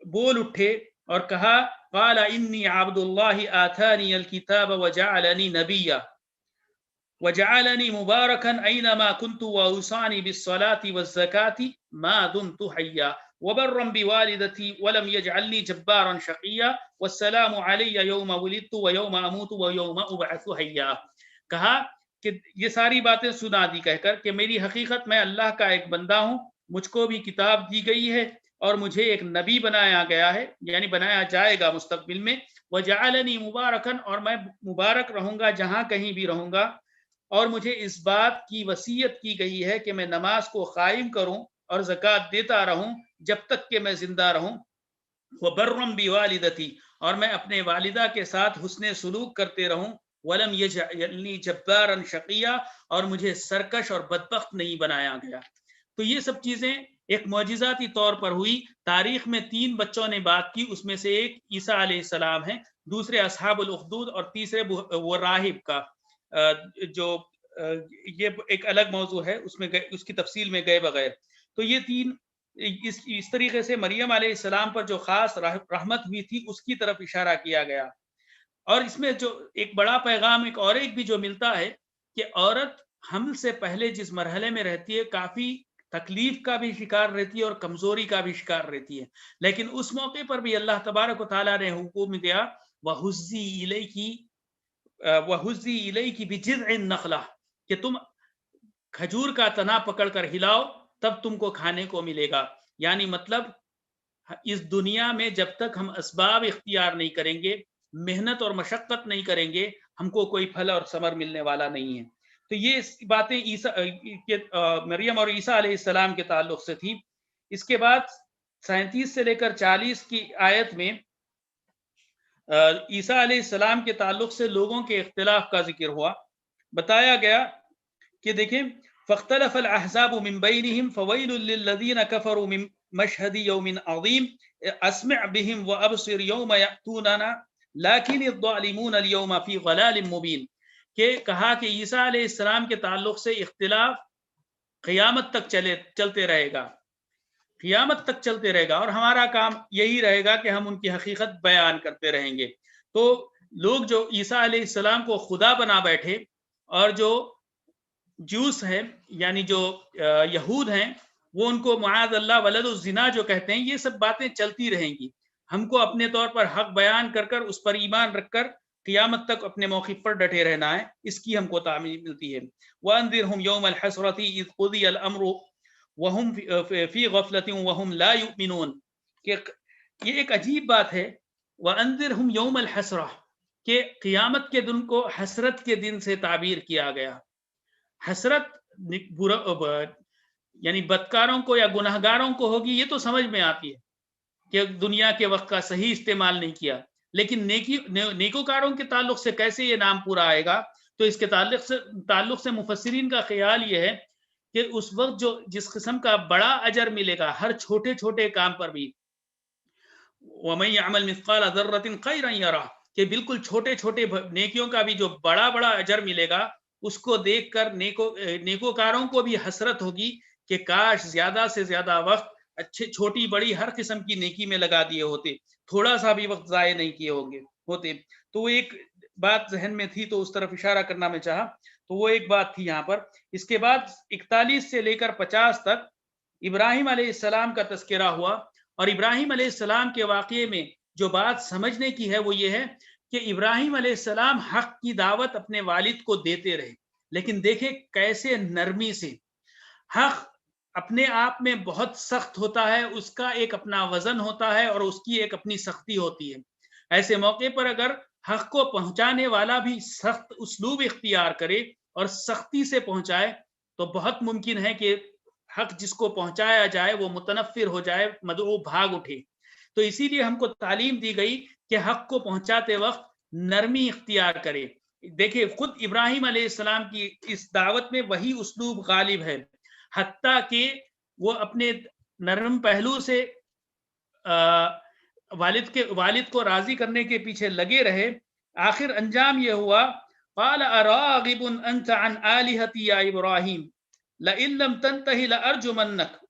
بول اٹھے اور کہا قال انی عبد اللہ آتانی الکتاب وجعلنی نبیا وجعلنی مبارکا اینما کنت واوصانی بالصلاة والزکاة ما دمت حیا وبرا بوالدتی ولم يجعلنی جبارا شقیا والسلام علی یوم ولدت ویوم اموت ویوم ابعث حیا. کہا کہ یہ ساری باتیں سنا دی کہہ کر کہ میری حقیقت میں اللہ کا ایک بندہ ہوں، مجھ کو بھی کتاب دی گئی ہے اور مجھے ایک نبی بنایا گیا ہے، یعنی بنایا جائے گا مستقبل میں. وجعلنی مبارکن، اور میں مبارک رہوں گا جہاں کہیں بھی رہوں گا، اور مجھے اس بات کی وصیت کی گئی ہے کہ میں نماز کو قائم کروں اور زکوٰۃ دیتا رہوں جب تک کہ میں زندہ رہوں. وبرم بوالدتی، اور میں اپنے والدہ کے ساتھ حسن سلوک کرتے رہوں. ولم یجعلنی جبارا شقیا، اور مجھے سرکش اور بدبخت نہیں بنایا گیا. تو یہ سب چیزیں ایک معجزاتی طور پر ہوئی. تاریخ میں 3 بچوں نے بات کی، اس میں سے ایک عیسیٰ علیہ السلام ہیں، دوسرے اصحاب الاخدود، اور تیسرے وہ راہب کا، جو یہ ایک الگ موضوع ہے، اس کی تفصیل میں گئے بغیر. تو یہ 3 اس طریقے سے مریم علیہ السلام پر جو خاص رحمت ہوئی تھی اس کی طرف اشارہ کیا گیا. اور اس میں جو ایک بڑا پیغام ایک بھی جو ملتا ہے کہ عورت حمل سے پہلے جس مرحلے میں رہتی ہے کافی تکلیف کا بھی شکار رہتی ہے اور کمزوری کا بھی شکار رہتی ہے، لیکن اس موقع پر بھی اللہ تبارک و تعالیٰ نے حکم دیا وَهُزِّي إِلَيْكِ بِجِذْعِ النَّخْلَةِ، کہ تم کھجور کا تنا پکڑ کر ہلاؤ تب تم کو کھانے کو ملے گا. یعنی مطلب اس دنیا میں جب تک ہم اسباب اختیار نہیں کریں گے، محنت اور مشقت نہیں کریں گے، ہم کو کوئی پھل اور ثمر ملنے والا نہیں ہے. تو یہ باتیں مریم اور عیسیٰ علیہ السلام کے تعلق سے تھی. اس کے بعد 37 سے لے کر 40 کی آیت میں عیسیٰ علیہ السلام کے تعلق سے لوگوں کے اختلاف کا ذکر ہوا. بتایا گیا کہ دیکھیں فاختلف الاحزاب من بینہم فویل للذین کفروا من مشہد یوم عظیم اسمع بهم وابصر یوم یأتوننا لیکن الظالمون اليوم فی ضلال مبین. کہ کہا کہ عیسیٰ علیہ السلام کے تعلق سے اختلاف قیامت تک چلتے رہے گا، قیامت تک چلتے رہے گا، اور ہمارا کام یہی رہے گا کہ ہم ان کی حقیقت بیان کرتے رہیں گے. تو لوگ جو عیسیٰ علیہ السلام کو خدا بنا بیٹھے، اور جو جوس ہیں یعنی جو یہود ہیں، وہ ان کو معاذ اللہ ولد الزنا جو کہتے ہیں، یہ سب باتیں چلتی رہیں گی. ہم کو اپنے طور پر حق بیان کر کر اس پر ایمان رکھ کر قیامت تک اپنے موقف پر ڈٹے رہنا ہے، اس کی ہم کو تعمیر ملتی ہے. وَأَنذِرْهُمْ يَوْمَ الْحَسْرَةِ إِذْ قُضِيَ الْأَمْرُ وَهُمْ فِي غَفْلَةٍ وَهُمْ لَا يُؤْمِنُونَ. کہ یہ ایک عجیب بات ہے، وَأَنذِرْهُمْ يَوْمَ الْحَسْرَةِ، کہ قیامت کے دن کو حسرت کے دن سے تعبیر کیا گیا. حسرت یعنی بدکاروں کو یا گناہگاروں کو ہوگی، یہ تو سمجھ میں آتی ہے کہ دنیا کے وقت کا صحیح استعمال نہیں کیا، لیکن نیکوکاروں کے تعلق سے کیسے یہ نام پورا آئے گا؟ تو اس کے تعلق سے مفسرین کا خیال یہ ہے کہ اس وقت جس قسم کا بڑا اجر ملے گا ہر چھوٹے چھوٹے کام پر بھی، وَمَن يَعْمَلْ مِثْقَالَ ذَرَّةٍ خَيْرًا يَرَهُ، کہ بالکل چھوٹے چھوٹے نیکیوں کا بھی جو بڑا بڑا اجر ملے گا، اس کو دیکھ کر نیکوکاروں کو بھی حسرت ہوگی کہ کاش زیادہ سے زیادہ وقت چھوٹی بڑی ہر قسم کی نیکی میں لگا دیے ہوتے، تھوڑا سا بھی وقت ضائع نہیں کیے ہوتے. تو وہ ایک بات ذہن میں تھی، تو اس طرف اشارہ کرنا میں چاہا. تو وہ ایک بات تھی یہاں پر. اس کے بعد 41 سے لے کر 50 تک ابراہیم علیہ السلام کا تذکرہ ہوا، اور ابراہیم علیہ السلام کے واقعے میں جو بات سمجھنے کی ہے وہ یہ ہے کہ ابراہیم علیہ السلام حق کی دعوت اپنے والد کو دیتے رہے، لیکن دیکھیں کیسے نرمی سے. حق اپنے آپ میں بہت سخت ہوتا ہے، اس کا ایک اپنا وزن ہوتا ہے اور اس کی ایک اپنی سختی ہوتی ہے. ایسے موقع پر اگر حق کو پہنچانے والا بھی سخت اسلوب اختیار کرے اور سختی سے پہنچائے تو بہت ممکن ہے کہ حق جس کو پہنچایا جائے وہ متنفر ہو جائے، مدعو بھاگ اٹھے. تو اسی لیے ہم کو تعلیم دی گئی کہ حق کو پہنچاتے وقت نرمی اختیار کرے. دیکھیں خود ابراہیم علیہ السلام کی اس دعوت میں وہی اسلوب غالب ہے، حتیٰ کہ وہ اپنے نرم پہلو سے والد کو راضی کرنے کے پیچھے لگے رہے. آخر انجام یہ ہوا، قال اراغب انت عن آلہتی یا ابراہیم لئن لم تنتہی لارجمنک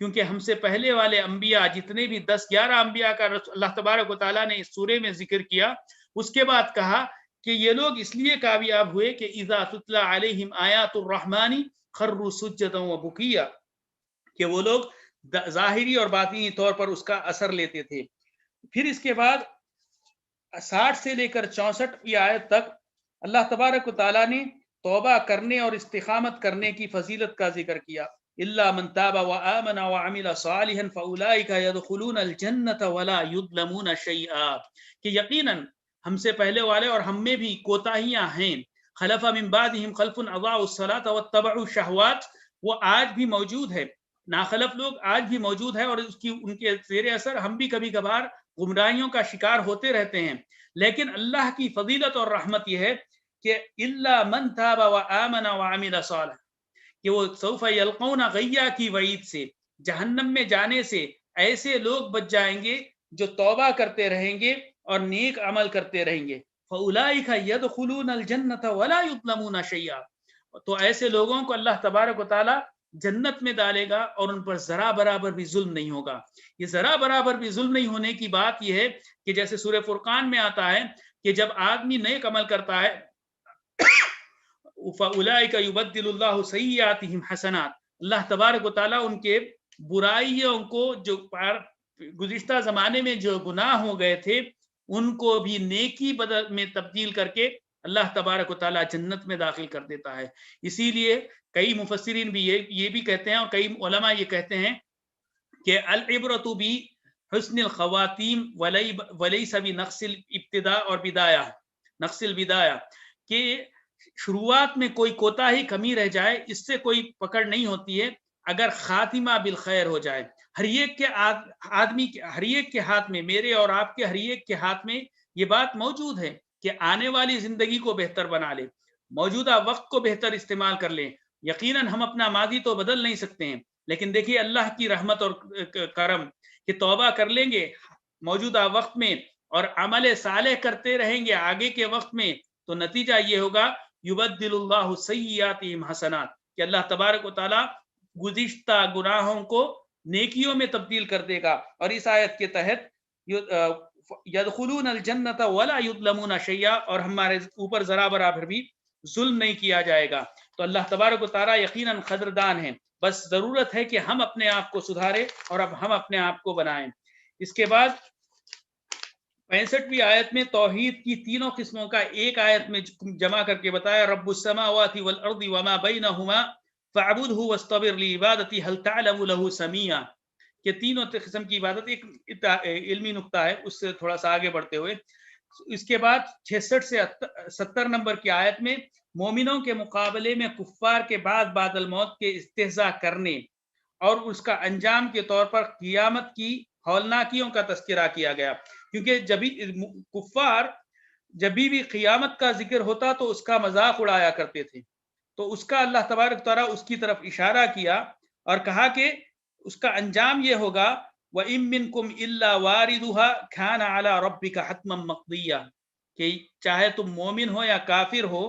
کیونکہ ہم سے پہلے والے انبیاء جتنے بھی 10-11 انبیاء کا اللہ تبارک و تعالیٰ نے اس سورے میں ذکر کیا، اس کے بعد کہا کہ یہ لوگ اس لیے کامیاب ہوئے کہ اذا تتلی علیہم آیات الرحمن خروا سجدا وبکیا، کہ وہ لوگ ظاہری اور باطنی طور پر اس کا اثر لیتے تھے۔ پھر اس کے بعد 60 سے لے کر 64 آیت تک اللہ تبارک و تعالیٰ نے توبہ کرنے اور استقامت کرنے کی فضیلت کا ذکر کیا۔ الا من تاب وآمن وعمل صالحا فاولئک يدخلون الجنة ولا يظلمون شیئا، کہ یقیناً ہم سے پہلے والے اور ہم میں بھی کوتاہیاں ہیں، خلف من بعدهم خلف اضاعوا الصلاة واتبعوا الشہوات، وہ آج بھی موجود ہے، ناخلف لوگ آج بھی موجود ہے، اور ان کے زیر اثر ہم بھی کبھی کبھار گمراہیوں کا شکار ہوتے رہتے ہیں۔ لیکن اللہ کی فضیلت اور رحمت یہ ہے کہ الا من تاب وآمن وعمل صالحا، کہ وہ سوف یلقون غیا کی وعید سے، جہنم میں جانے سے ایسے لوگ بچ جائیں گے جو توبہ کرتے رہیں گے اور نیک عمل کرتے رہیں گے۔ فاولئک یدخلون الجنة ولا یظلمون شیئا، تو ایسے لوگوں کو اللہ تبارک و تعالی جنت میں ڈالے گا اور ان پر ذرا برابر بھی ظلم نہیں ہوگا۔ یہ ذرا برابر بھی ظلم نہیں ہونے کی بات یہ ہے کہ جیسے سورہ فرقان میں آتا ہے کہ جب آدمی نیک عمل کرتا ہے فَأُولَئِكَ يُبَدِّلُ اللَّهُ سَيِّئَاتِهِمْ حَسَنَاتٍ، اللہ تبارک و تعالیٰ ان کے برائیوں کو جو گزشتہ زمانے میں جو گناہ ہو گئے تھے ان کو بھی نیکی بدل میں تبدیل کر کے اللہ تبارک و تعالیٰ جنت میں داخل کر دیتا ہے۔ اسی لیے کئی مفسرین بھی یہ بھی کہتے ہیں اور کئی علماء یہ کہتے ہیں کہ العبرۃ بحسن الخواتیم ولیس بنقص الابتداء اور بدایہ، نقص البدایہ، کہ شروعات میں کوئی کوتاہی کمی رہ جائے اس سے کوئی پکڑ نہیں ہوتی ہے اگر خاتمہ بالخیر ہو جائے۔ ہر ایک کے آدمی ہر ایک کے ہاتھ میں، میرے اور آپ کے ہر ایک کے ہاتھ میں یہ بات موجود ہے کہ آنے والی زندگی کو بہتر بنا لے، موجودہ وقت کو بہتر استعمال کر لیں۔ یقیناً ہم اپنا ماضی تو بدل نہیں سکتے ہیں، لیکن دیکھیے اللہ کی رحمت اور کرم کہ توبہ کر لیں گے موجودہ وقت میں اور عمل صالح کرتے رہیں گے آگے کے وقت میں، تو نتیجہ یہ ہوگا یبدل اللہ سیئاتہم حسنات، کہ اللہ تبارک و تعالیٰ گزشتہ گناہوں کو نیکیوں میں تبدیل کر دے گا۔ اور اس آیت کے تحت یدخلون الجنۃ ولا یظلمون شیئا، اور ہمارے اوپر ذرا برابر بھی ظلم نہیں کیا جائے گا۔ تو اللہ تبارک و تعالیٰ یقیناً قدردان ہے، بس ضرورت ہے کہ ہم اپنے آپ کو سدھاریں اور اب ہم اپنے آپ کو بنائیں۔ اس کے بعد 65ویں آیت میں توحید کی تینوں قسموں کا ایک آیت میں جمع کر کے بتایا، رب السماوات والارض وما بینہما فاعبدہ واصطبر لعبادتہ ہل تعلم لہ سمیعا، کہ تینوں قسم کی عبادت ایک علمی نقطہ ہے، اس سے تھوڑا سا آگے بڑھتے ہوئے اس کے بعد 66 سے 70 نمبر کی آیت میں مومنوں کے مقابلے میں کفار کے بعد الموت کے استہزاء کرنے اور اس کا انجام کے طور پر قیامت کی ہولناکیوں کا تذکرہ کیا گیا، کیونکہ کفار جب بھی قیامت کا ذکر ہوتا تو اس کا مذاق اڑایا کرتے تھے، تو اس کا اللہ تبارک تعالیٰ اس کی طرف اشارہ کیا اور کہا کہ اس کا انجام یہ ہوگا وَإِن مِّنكُمْ إِلَّا وَارِدُهَا كَانَ عَلَى رَبِّكَ حَتْمًا مَقْضِيًّا، کہ چاہے تم مومن ہو یا کافر ہو،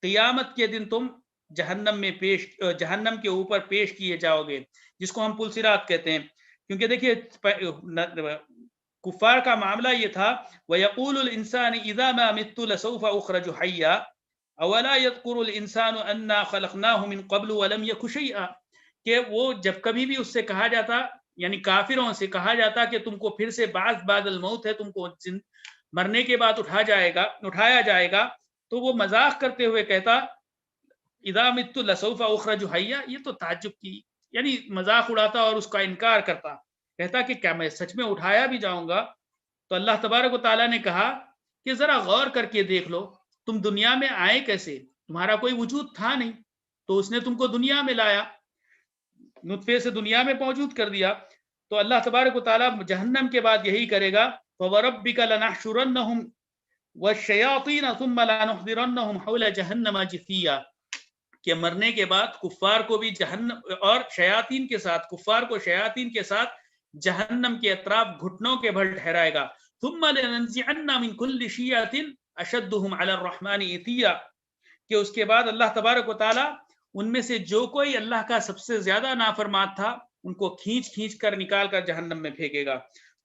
قیامت کے دن تم جہنم کے اوپر پیش کیے جاؤ گے، جس کو ہم پل صراط کہتے ہیں۔ کیونکہ دیکھیے کفار کا معاملہ یہ تھا وَيَقُولُ الْإِنسَانِ إِذَا مَا مِتُّ لَسَوْفَ أُخْرَجُ حَيًّا أَوَلَا يَذْكُرُ الْإِنسَانُ أَنَّا خَلَقْنَاهُ مِن قَبْلُ وَلَمْ يَكُ شَيْئًا، کہ وہ جب کبھی بھی اس سے کہا جاتا، یعنی کافروں سے کہا جاتا کہ تم کو پھر سے بعد الموت ہے، تم کو مرنے کے بعد اٹھایا جائے گا، تو وہ مذاق کرتے ہوئے کہتا اذا مت لسوف اخرج حیا، یہ تو تعجب کی یعنی مذاق اڑاتا اور اس کا انکار کرتا، کہتا کہ کیا میں سچ میں اٹھایا بھی جاؤں گا؟ تو اللہ تبارک و تعالیٰ نے کہا کہ ذرا غور کر کے دیکھ لو، تم دنیا میں آئے کیسے؟ تمہارا کوئی وجود تھا نہیں، تو اس نے تم کو دنیا میں لایا، نطفے سے دنیا میں موجود کر دیا۔ تو اللہ تبارک و تعالیٰ جہنم کے بعد یہی کرے گا، فَوَرَبِّكَ لَنَحْشُرَنَّهُمْ وَالشَّيَاطِينَ ثُمَّ لَنُحْضِرَنَّهُمْ حَوْلَ جَهَنَّمَ جِثِيًّا، کہ مرنے کے بعد کفار کو بھی جہنم اور شیاطین کے ساتھ، کفار کو شیاطین کے ساتھ جہنم کے اطراف گھٹنوں کے بھل ٹھہرائے گا۔ ثُمَّ لَنَنزِعَنَّ مِن كُلِّ شِيَّةٍ أَشَدُّهُمْ عَلَى الرَّحْمَنِ عِتِيًّا، کہ اس کے بعد اللہ تبارک و تعالیٰ ان میں سے جو کوئی اللہ کا سب سے زیادہ نافرمان تھا ان کو کھینچ کھینچ کر نکال کر جہنم میں پھینکے گا.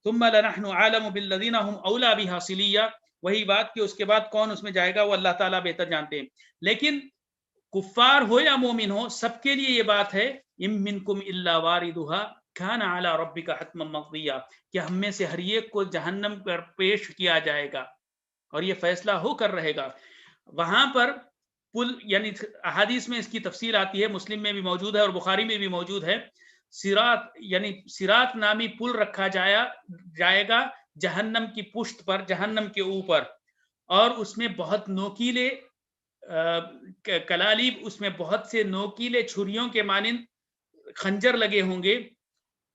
ثم لنحن عالم بالذین هم اولا بها صلیہ، وہی بات کہ اس کے بعد کون اس میں جائے گا وہ اللہ تعالیٰ بہتر جانتے ہیں. لیکن کفار ہو یا مومن ہو سب کے لیے یہ بات ہے ام منکم الا واردها کان علی ربک حتما مقضیا، کہ ہم میں سے ہر ایک کو جہنم پر پیش کیا جائے گا اور یہ فیصلہ ہو کر رہے گا. وہاں پر پل، یعنی احادیث میں اس کی تفصیل آتی ہے، مسلم میں بھی موجود ہے اور بخاری میں بھی موجود ہے. صراط یعنی صراط نامی پل رکھا جائے گا جہنم کی پشت پر، جہنم کے اوپر، اور اس میں بہت نوکیلے کلالیب، اس میں بہت سے نوکیلے چھریوں کے مانند خنجر لگے ہوں گے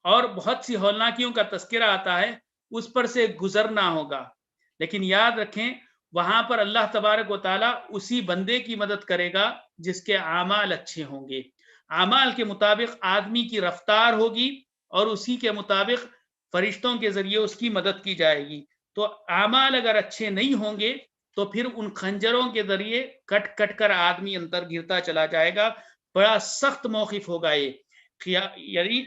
اور بہت سی ہولناکیوں کا تذکرہ آتا ہے. اس پر سے گزرنا ہوگا. لیکن یاد رکھیں وہاں پر اللہ تبارک و تعالیٰ اسی بندے کی مدد کرے گا جس کے اعمال اچھے ہوں گے. اعمال کے مطابق آدمی کی رفتار ہوگی اور اسی کے مطابق فرشتوں کے ذریعے اس کی مدد کی جائے گی. تو اعمال اگر اچھے نہیں ہوں گے تو پھر ان خنجروں کے ذریعے کٹ کٹ کر آدمی اندر گرتا چلا جائے گا. بڑا سخت موقف ہوگا یہ، یعنی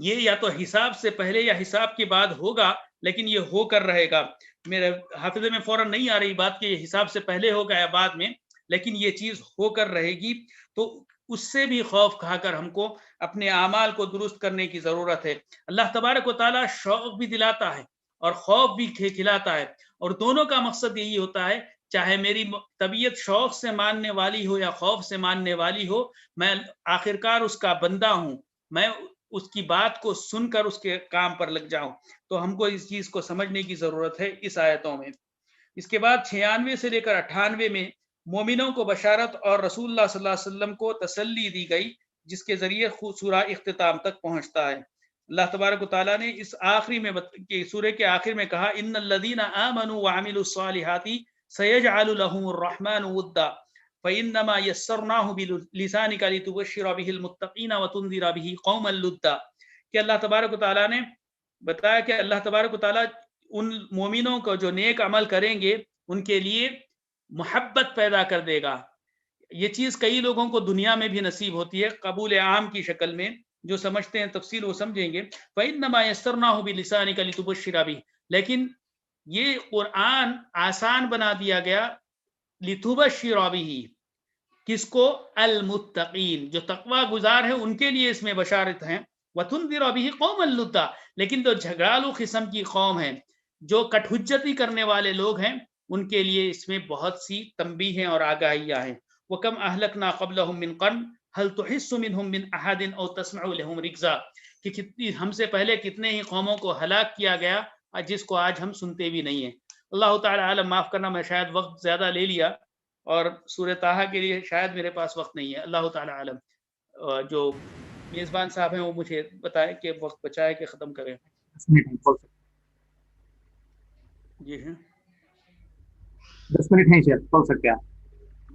یہ یا تو حساب سے پہلے یا حساب کے بعد ہوگا، لیکن یہ ہو کر رہے گا. میرے حافظے میں فوراً نہیں آ رہی بات کہ یہ حساب سے پہلے ہوگا یا بعد میں، لیکن یہ چیز ہو کر رہے گی. تو اس سے بھی خوف کھا کر ہم کو اپنے اعمال کو درست کرنے کی ضرورت ہے. اللہ تبارک و تعالیٰ شوق بھی دلاتا ہے اور خوف بھی کھلاتا ہے، اور دونوں کا مقصد یہی ہوتا ہے چاہے میری طبیعت شوق سے ماننے والی ہو یا خوف سے ماننے والی ہو، میں آخرکار اس کا بندہ ہوں، میں اس کی بات کو سن کر اس کے کام پر لگ جاؤں. تو ہم کو اس چیز کو سمجھنے کی ضرورت ہے اس آیتوں میں. اس کے بعد 96 سے لے کر 98 میں مومنوں کو بشارت اور رسول اللہ صلی اللہ علیہ وسلم کو تسلی دی گئی، جس کے ذریعے سورہ اختتام تک پہنچتا ہے. اللہ تبارک و تعالیٰ نے اس آخری میں سورہ کے آخر میں کہا ان الذین آمنوا وعملوا الصالحات سیجعل لهم الرحمن ودا فإنما یسرناہ بلسانک لتبشر به المتقین وتنذر به قوما لدا، کہ اللہ تبارک و تعالیٰ نے بتایا کہ اللہ تبارک و تعالیٰ ان مومنوں کو جو نیک عمل کریں گے ان کے لیے محبت پیدا کر دے گا. یہ چیز کئی لوگوں کو دنیا میں بھی نصیب ہوتی ہے قبول عام کی شکل میں، جو سمجھتے ہیں تفصیل وہ سمجھیں گے. فإنما یسرناہ بلسانک لتبشر به، لیکن یہ قرآن آسان بنا دیا گیا لتبشر به، کس کو؟ المتقین، جو تقوی گزار ہیں ان کے لیے اس میں بشارت ہیں. وتنذر به قوما لدا، لیکن جو جھگڑالو قسم کی قوم ہیں، جو کٹ حجتی کرنے والے لوگ ہیں، ان کے لیے اس میں بہت سی تنبیہیں اور آگاہیاں ہیں. وَكَمْ أَهْلَكْنَا قَبْلَهُمْ مِنْ قَرْنٍ هَلْ تُحِسُّ مِنْهُمْ مِنْ أَحَدٍ أَوْ تَسْمَعُ لَهُمْ رِكْزًا، کہ کتنی ہم سے پہلے کتنے ہی قوموں کو ہلاک کیا گیا جس کو آج ہم سنتے بھی نہیں ہیں. اللہ تعالی عالم. معاف کرنا میں شاید وقت زیادہ لے لیا اور سورہ طٰہٰ کے لیے شاید میرے پاس وقت نہیں ہے. اللہ تعالی عالم. جو میزبان صاحب ہیں وہ مجھے بتائے کہ وقت بچائے کہ ختم کریں. جی ہاں 10 منٹ ہیں شاید، بول سکتے ہیں.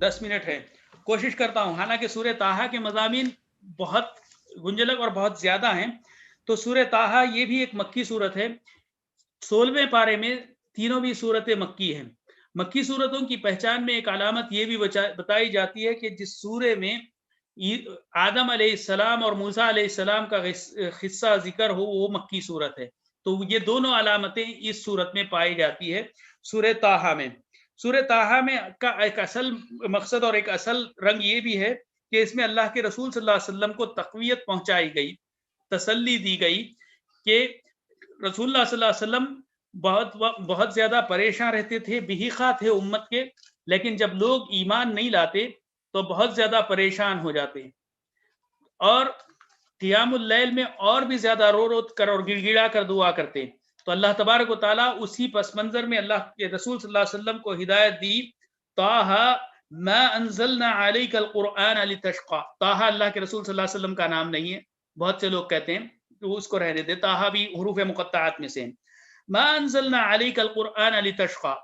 10 منٹ ہے، کوشش کرتا ہوں. حالانکہ سورہ طٰہٰ کے مضامین بہت گنجلک اور بہت زیادہ ہیں. تو سورہ طٰہٰ یہ بھی ایک مکی صورت ہے. 16ویں پارے میں تینوں بھی صورتیں مکی ہیں. مکی صورتوں کی پہچان میں ایک علامت یہ بھی بتائی جاتی ہے کہ جس سورے میں آدم علیہ السلام اور موسیٰ علیہ السلام کا قصہ ذکر ہو وہ مکی صورت ہے. تو یہ دونوں علامتیں اس صورت میں پائی جاتی ہے. سورہ طٰہٰ میں سورہ طٰہٰ میں کا ایک اصل مقصد اور ایک اصل رنگ یہ بھی ہے کہ اس میں اللہ کے رسول صلی اللہ علیہ وسلم کو تقویت پہنچائی گئی، تسلی دی گئی کہ رسول اللہ صلی اللہ علیہ وسلم بہت زیادہ پریشان رہتے تھے، بہیخا تھے امت کے، لیکن جب لوگ ایمان نہیں لاتے تو بہت زیادہ پریشان ہو جاتے اور قیام اللیل میں اور بھی زیادہ رو رو کر اور گڑ گڑا کر دعا کرتے. تو اللہ تبارک و تعالیٰ اسی پس منظر میں اللہ کے رسول صلی اللہ علیہ وسلم کو ہدایت دی. طٰہٰ ما انزلنا علیک القرآن لتشقی. طٰہٰ اللہ کے رسول صلی اللہ علیہ وسلم کا نام نہیں ہے، بہت سے لوگ کہتے ہیں تو اس کو رہنے دے. طٰہٰ بھی حروف مقطعات میں سے. ما انزلنا علیک القرآن لتشقی،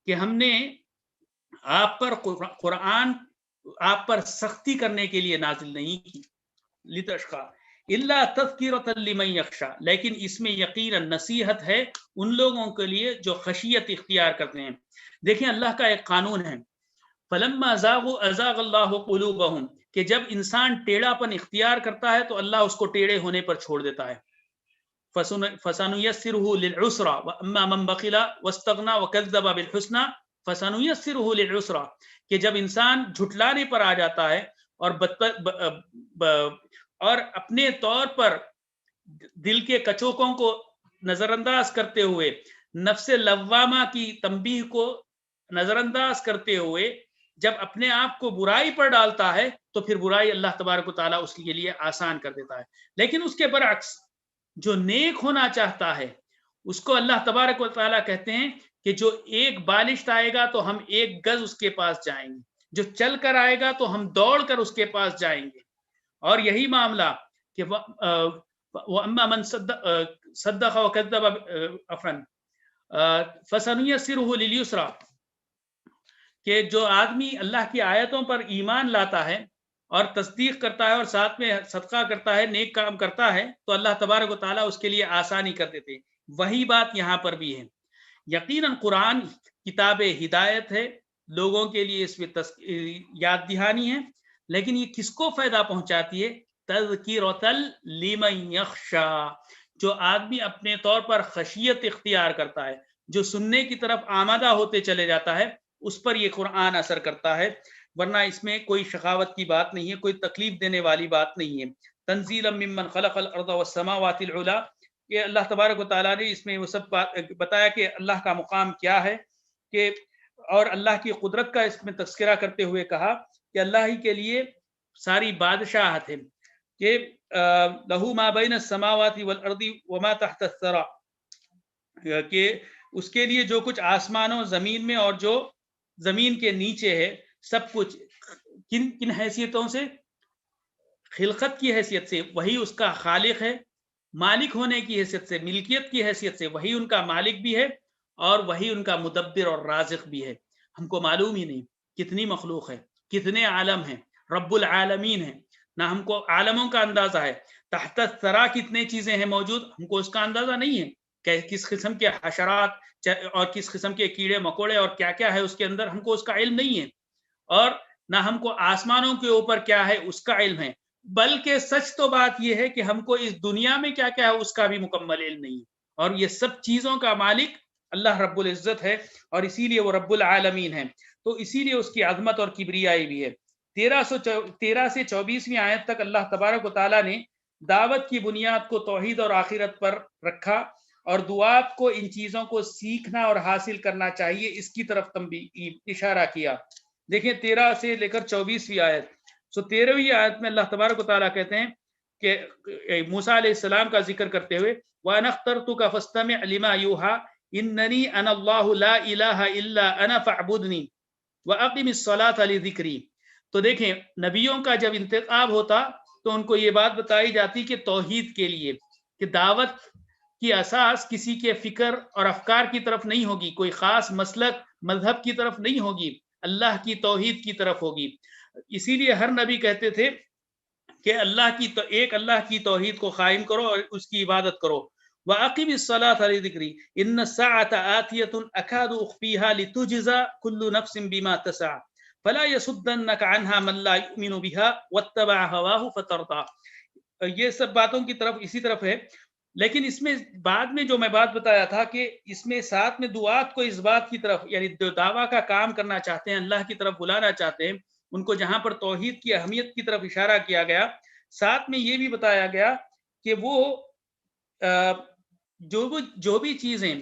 کہ ہم نے آپ پر قرآن آپ پر سختی کرنے کے لیے نازل نہیں کی. لتشقی الا تذکرۃ لمن یخشی، لیکن اس میں یقینا نصیحت ہے ان لوگوں کے لیے جو خشیت اختیار کرتے ہیں. دیکھیں اللہ کا ایک قانون ہے، فلما زاغوا ازاغ اللہ قلوبہم، کہ جب انسان ٹیڑھا پن اختیار کرتا ہے تو اللہ اس کو ٹیڑھے ہونے پر چھوڑ دیتا ہے. فَسَنُيَسِّرُهُ لِلْعُسْرَى وَأَمَّا مَنْ بَخِلَ وَاسْتَغْنَى وَكَذَّبَ بِالْحُسْنَى فَسَنُيَسِّرُهُ لِلْعُسْرَى کہ جب انسان جھٹلانے پر آ جاتا ہے اور اپنے طور پر دل کے کچوکوں کو نظر انداز کرتے ہوئے، نفس لوامہ کی تنبیہ کو نظر انداز کرتے ہوئے جب اپنے آپ کو برائی پر ڈالتا ہے تو پھر برائی اللہ تبارک و تعالیٰ اس کے لیے آسان کر دیتا ہے. لیکن اس کے برعکس جو نیک ہونا چاہتا ہے اس کو اللہ تبارک و تعالیٰ کہتے ہیں کہ جو ایک بالشت آئے گا تو ہم ایک گز اس کے پاس جائیں گے، جو چل کر آئے گا تو ہم دوڑ کر اس کے پاس جائیں گے. اور یہی معاملہ کہ وَأَمَّا مَنْ صَدَّقَ وَكَذَّبَ فَسَنُيَسِّرُهُ لِلْيُسْرَى کہ جو آدمی اللہ کی آیتوں پر ایمان لاتا ہے اور تصدیق کرتا ہے اور ساتھ میں صدقہ کرتا ہے، نیک کام کرتا ہے، تو اللہ تبارک و تعالیٰ اس کے لیے آسانی کر دیتے ہیں. وہی بات یہاں پر بھی ہے. یقیناً قرآن کتاب ہدایت ہے، لوگوں کے لیے اس میں یاد دہانی ہے، لیکن یہ کس کو فائدہ پہنچاتی ہے؟ تذکرۃ لمن یخشی، جو آدمی اپنے طور پر خشیت اختیار کرتا ہے، جو سننے کی طرف آمادہ ہوتے چلے جاتا ہے، اس پر یہ قرآن اثر کرتا ہے. ورنہ اس میں کوئی شقاوت کی بات نہیں ہے، کوئی تکلیف دینے والی بات نہیں ہے. تنزیلا ممن خلق الارض والسماوات العلی، یہ اللہ تبارک و تعالیٰ نے اس میں وہ سب بتایا کہ اللہ کا مقام کیا ہے، کہ اور اللہ کی قدرت کا اس میں تذکرہ کرتے ہوئے کہا کہ اللہ ہی کے لیے ساری بادشاہت ہے، کہ لہو ما بین السماوات والارض وما تحت الثری، کہ اس کے لیے جو کچھ آسمانوں زمین میں اور جو زمین کے نیچے ہے سب کچھ. کن کن حیثیتوں سے؟ خلقت کی حیثیت سے وہی اس کا خالق ہے، مالک ہونے کی حیثیت سے، ملکیت کی حیثیت سے وہی ان کا مالک بھی ہے، اور وہی ان کا مدبر اور رازق بھی ہے. ہم کو معلوم ہی نہیں کتنی مخلوق ہے، کتنے عالم ہیں، رب العالمین ہیں، نہ ہم کو عالموں کا اندازہ ہے. تحت الثری کتنے چیزیں ہیں موجود، ہم کو اس کا اندازہ نہیں ہے کہ کس قسم کے حشرات اور کس قسم کے کیڑے مکوڑے اور کیا کیا ہے اس کے اندر، ہم کو اس کا علم نہیں ہے. اور نہ ہم کو آسمانوں کے اوپر کیا ہے اس کا علم ہے، بلکہ سچ تو بات یہ ہے کہ ہم کو اس دنیا میں کیا کیا ہے اس کا بھی مکمل علم نہیں ہے. اور یہ سب چیزوں کا مالک اللہ رب العزت ہے، اور اسی لیے وہ رب العالمین ہے. تو اسی لیے اس کی عظمت اور کبریائی بھی ہے. 13 سے 24ویں آیت تک اللہ تبارک و تعالیٰ نے دعوت کی بنیاد کو توحید اور آخرت پر رکھا، اور دعات کو ان چیزوں کو سیکھنا اور حاصل کرنا چاہیے اس کی طرف اشارہ کیا. دیکھیں 13 سے لے کر 24ویں آیت. 13ویں آیت میں اللہ تبارک و تعالیٰ کہتے ہیں کہ موسیٰ علیہ السلام کا ذکر کرتے ہوئے وَأَنَا اخْتَرْتُكَ فَاسْتَمِعْ لِمَا يُوحَىٰ إِنَّنِي أَنَا اللَّهُ لَا إِلَٰهَ إِلَّا أَنَا فَاعْبُدْنِي وَأَقِمِ الصَّلَاةَ لِذِكْرِي. تو دیکھیں نبیوں کا جب انتخاب ہوتا تو ان کو یہ بات بتائی جاتی کہ توحید کے لیے، کہ دعوت کی اساس کسی کے فکر اور افکار کی طرف نہیں ہوگی، کوئی خاص مسلک مذہب کی طرف نہیں ہوگی، اللہ کی توحید کی طرف ہوگی. اسی لیے ہر نبی کہتے تھے کہ ایک اللہ کی توحید کو قائم کرو اور اس کی عبادت کرو. وَأَقِمِ الصَّلَاةَ لِذِكْرِي إِنَّ السَّاعَةَ آتِيَةٌ أَكَادُ أُخْفِيهَا لِتُجْزَىٰ كُلُّ نَفْسٍ بِمَا تَسْعَىٰ فَلَا يَصُدَّنَّكَ عَنْهَا مَن لَّا يُؤْمِنُ بِهَا وَاتَّبَعَ هَوَاهُ فَتَرْضَىٰ. یہ سب باتوں کی طرف اسی طرف ہے. لیکن اس میں بعد میں جو میں بات بتایا تھا کہ اس میں ساتھ میں دعات کو اس بات کی طرف، یعنی جو دعویٰ کا کام کرنا چاہتے ہیں، اللہ کی طرف بلانا چاہتے ہیں، ان کو جہاں پر توحید کی اہمیت کی طرف اشارہ کیا گیا، ساتھ میں یہ بھی بتایا گیا کہ وہ جو بھی چیزیں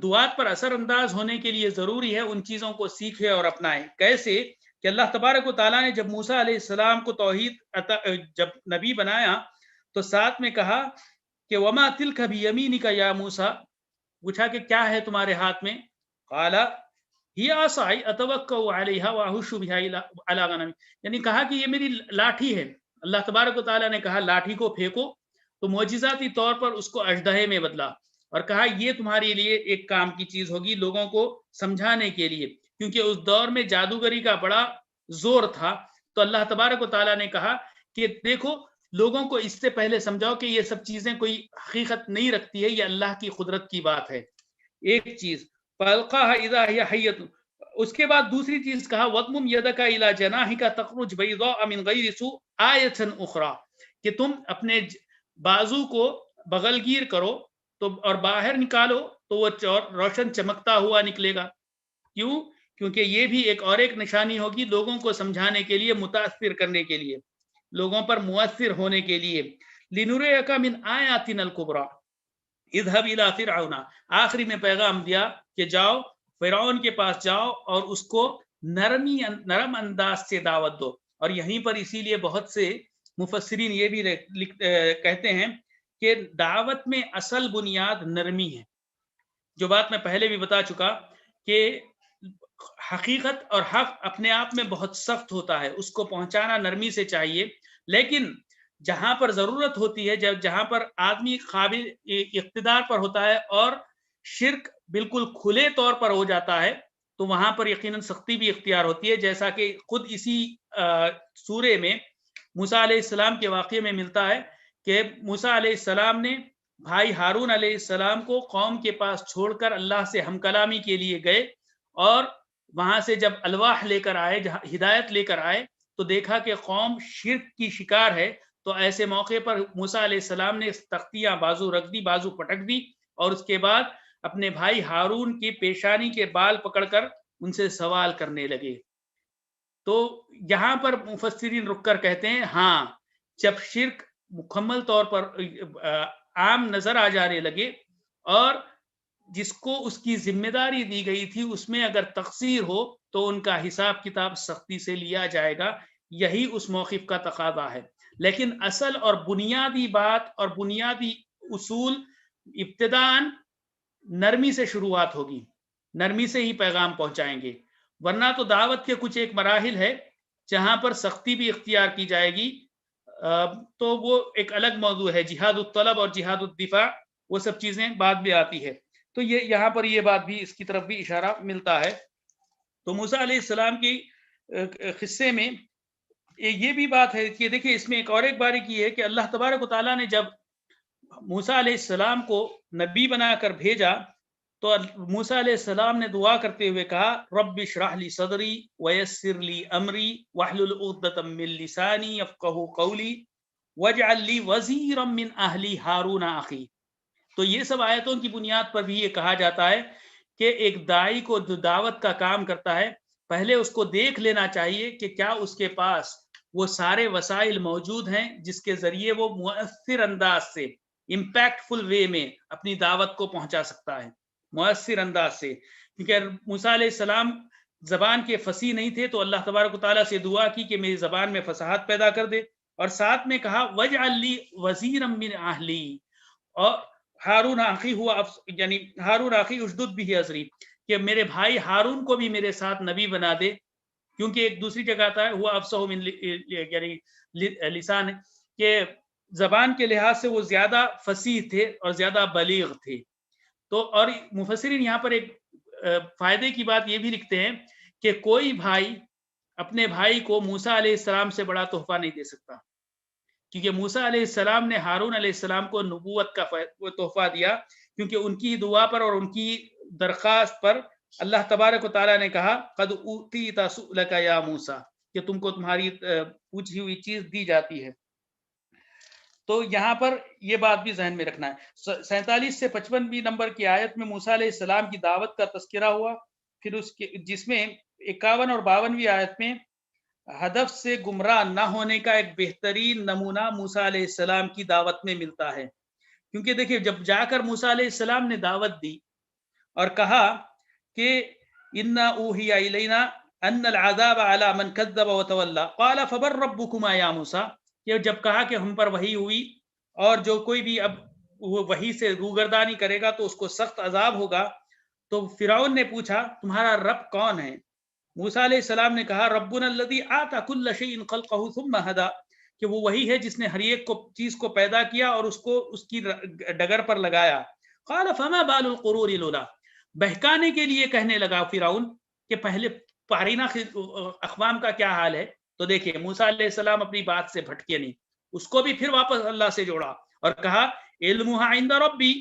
دعات پر اثر انداز ہونے کے لیے ضروری ہے ان چیزوں کو سیکھے اور اپنائے. کیسے کہ اللہ تبارک و تعالیٰ نے جب موسیٰ علیہ السلام کو توحید جب نبی بنایا تو ساتھ میں کہا کہ وما تلک بیمینک یا موسیٰ، پوچھا کہ کیا ہے تمہارے ہاتھ میں؟ قال ہی عصائی اتوکأ علیہا واہش بہا علی غنمی، یعنی کہا کہ یہ میری لاٹھی ہے. اللہ تبارک و تعالیٰ نے کہا لاٹھی کو پھینکو، تو معجزاتی طور پر اس کو اژدہے میں بدلا اور کہا یہ تمہارے لیے ایک کام کی چیز ہوگی، لوگوں کو سمجھانے کے لیے، کیونکہ اس دور میں جادوگری کا بڑا زور تھا. تو اللہ تبارک و تعالیٰ نے کہا کہ دیکھو لوگوں کو اس سے پہلے سمجھاؤ کہ یہ سب چیزیں کوئی حقیقت نہیں رکھتی ہے، یہ اللہ کی قدرت کی بات ہے. ایک چیز فَأَلْقَاهَا إِذَا هِيَ حَيَّةٌ اس کے بعد دوسری چیز کہا وَضْمُمْ يَدَكَ إِلَى جَنَاحِكَ تَخْرُجْ بَيْضَاءَ مِنْ غَيْرِ سُوءٍ آیَةً أُخْرَى، کہ تم اپنے بازو کو بغل گیر کرو تو اور باہر نکالو تو وہ روشن چمکتا ہوا نکلے گا. کیوں؟ کیونکہ یہ بھی ایک اور ایک نشانی ہوگی لوگوں کو سمجھانے کے لیے، متاثر کرنے کے لیے، لوگوں پر مؤثر ہونے کے لیے. لِنُرِيَكَ مِنْ آیَاتِنَا الْكُبْرَى اذهب الى فرعون، آخری میں پیغام دیا کہ جاؤ فرعون کے پاس جاؤ اور اس کو نرم انداز سے دعوت دو. اور یہیں پر اسی لیے بہت سے مفسرین یہ بھی کہتے ہیں کہ دعوت میں اصل بنیاد نرمی ہے. جو بات میں پہلے بھی بتا چکا کہ حقیقت اور حق اپنے آپ میں بہت سخت ہوتا ہے، اس کو پہنچانا نرمی سے چاہیے، لیکن جہاں پر ضرورت ہوتی ہے، جہاں پر آدمی قابل اقتدار پر ہوتا ہے اور شرک بالکل کھلے طور پر ہو جاتا ہے تو وہاں پر یقیناً سختی بھی اختیار ہوتی ہے، جیسا کہ خود اسی سورے میں موسیٰ علیہ السلام کے واقعے میں ملتا ہے کہ موسیٰ علیہ السلام نے بھائی ہارون علیہ السلام کو قوم کے پاس چھوڑ کر اللہ سے ہم کلامی کے لیے گئے، اور وہاں سے جب الواح لے کر آئے، ہدایت لے کر آئے، تو دیکھا کہ قوم شرک کی شکار ہے. تو ایسے موقع پر موسیٰ علیہ السلام نے تختیاں بازو رکھ دی، بازو پٹک دی، اور اس کے بعد اپنے بھائی ہارون کی پیشانی کے بال پکڑ کر ان سے سوال کرنے لگے. تو یہاں پر مفسرین رک کر کہتے ہیں ہاں، جب شرک مکمل طور پر عام نظر آ جانے لگے اور جس کو اس کی ذمہ داری دی گئی تھی اس میں اگر تقصیر ہو تو ان کا حساب کتاب سختی سے لیا جائے گا. یہی اس موقف کا تقاضا ہے. لیکن اصل اور بنیادی بات اور بنیادی اصول ابتداً نرمی سے شروعات ہوگی، نرمی سے ہی پیغام پہنچائیں گے، ورنہ تو دعوت کے کچھ ایک مراحل ہے جہاں پر سختی بھی اختیار کی جائے گی، تو وہ ایک الگ موضوع ہے. جہاد الطلب اور جہاد الدفاع وہ سب چیزیں بعد میں آتی ہے. تو یہ یہاں پر یہ بات بھی اس کی طرف بھی اشارہ ملتا ہے. تو موسیٰ علیہ السلام کی قصے میں یہ بھی بات ہے کہ دیکھیں اس میں ایک اور ایک باریکی ہے کہ اللہ تبارک و تعالیٰ نے جب موسیٰ علیہ السلام کو نبی بنا کر بھیجا تو موسیٰ علیہ السلام نے دعا کرتے ہوئے کہا رب اشرح لی صدری ویسر لی امری واحلل عقدۃ من لسانی یفقہوا قولی واجعل لی وزیرا من اہلی ہارون اخی. تو یہ سب آیتوں کی بنیاد پر بھی یہ کہا جاتا ہے کہ ایک داعی کو جو دعوت کا کام کرتا ہے پہلے اس کو دیکھ لینا چاہیے کہ کیا اس کے پاس وہ سارے وسائل موجود ہیں جس کے ذریعے وہ مؤثر انداز سے، امپیکٹفل وے میں اپنی دعوت کو پہنچا سکتا ہے، مؤثر انداز سے. کیونکہ موسیٰ علیہ السلام زبان کے فصیح نہیں تھے تو اللہ تبارک و تعالیٰ سے دعا کی کہ میری زبان میں فصاحت پیدا کر دے، اور ساتھ میں کہا وجعل لی وزیرا من اہلی، اور ہارون اخی ہوا یعنی ہارون اخی اشدد بھی ازری، کہ میرے بھائی ہارون کو بھی میرے ساتھ نبی بنا دے. کیونکہ ایک دوسری جگہ آتا ہے ہوا افصح من یعنی لسان، کہ زبان کے لحاظ سے وہ زیادہ فصیح تھے اور زیادہ بلیغ تھے. تو اور مفسرین یہاں پر ایک فائدے کی بات یہ بھی لکھتے ہیں کہ کوئی بھائی اپنے بھائی کو موسیٰ علیہ السلام سے بڑا تحفہ نہیں دے سکتا، کیونکہ موسیٰ علیہ السلام نے ہارون علیہ السلام کو نبوت کا تحفہ دیا، کیونکہ ان کی دعا پر اور ان کی درخواست پر اللہ تبارک و تعالیٰ نے کہا قد اوتیت سؤلک یا موسیٰ، کہ تم کو تمہاری پوچھی ہوئی چیز دی جاتی ہے. تو یہاں پر یہ بات بھی ذہن میں رکھنا ہے. 47 سے 55 نمبر کی آیت میں موسیٰ علیہ السلام کی دعوت کا تذکرہ ہوا، پھر اس کے جس میں 51 اور 52ویں آیت میں ہدف سے گمراہ نہ ہونے کا ایک بہترین نمونہ موسیٰ علیہ السلام کی دعوت میں ملتا ہے. کیونکہ دیکھیں جب جا کر موسیٰ علیہ السلام نے دعوت دی اور کہا کہ انا اوحی الینا ان العذاب علی من کذب وتولی قال فبر ربکما یا موسیٰ، کہ جب کہا کہ ہم پر وحی ہوئی اور جو کوئی بھی اب وہ وحی سے روگردانی کرے گا تو اس کو سخت عذاب ہوگا، تو فرعون نے پوچھا تمہارا رب کون ہے؟ موسیٰ علیہ السلام نے کہا ربنا الذی آتی کل شیء خلقہ ثم ہدی، کہ وہ وہی ہے جس نے ہر ایک چیز کو پیدا کیا اور اس کو اس کی ڈگر پر لگایا. قال فما بال القرون الاولی، بہکانے کے لیے کہنے لگا فرعون کہ پہلے پارینہ اقوام کا کیا حال ہے. تو دیکھیں موسیٰ علیہ السلام اپنی بات سے بھٹکے نہیں، اس کو بھی پھر واپس اللہ سے جوڑا اور کہا علمها عند ربی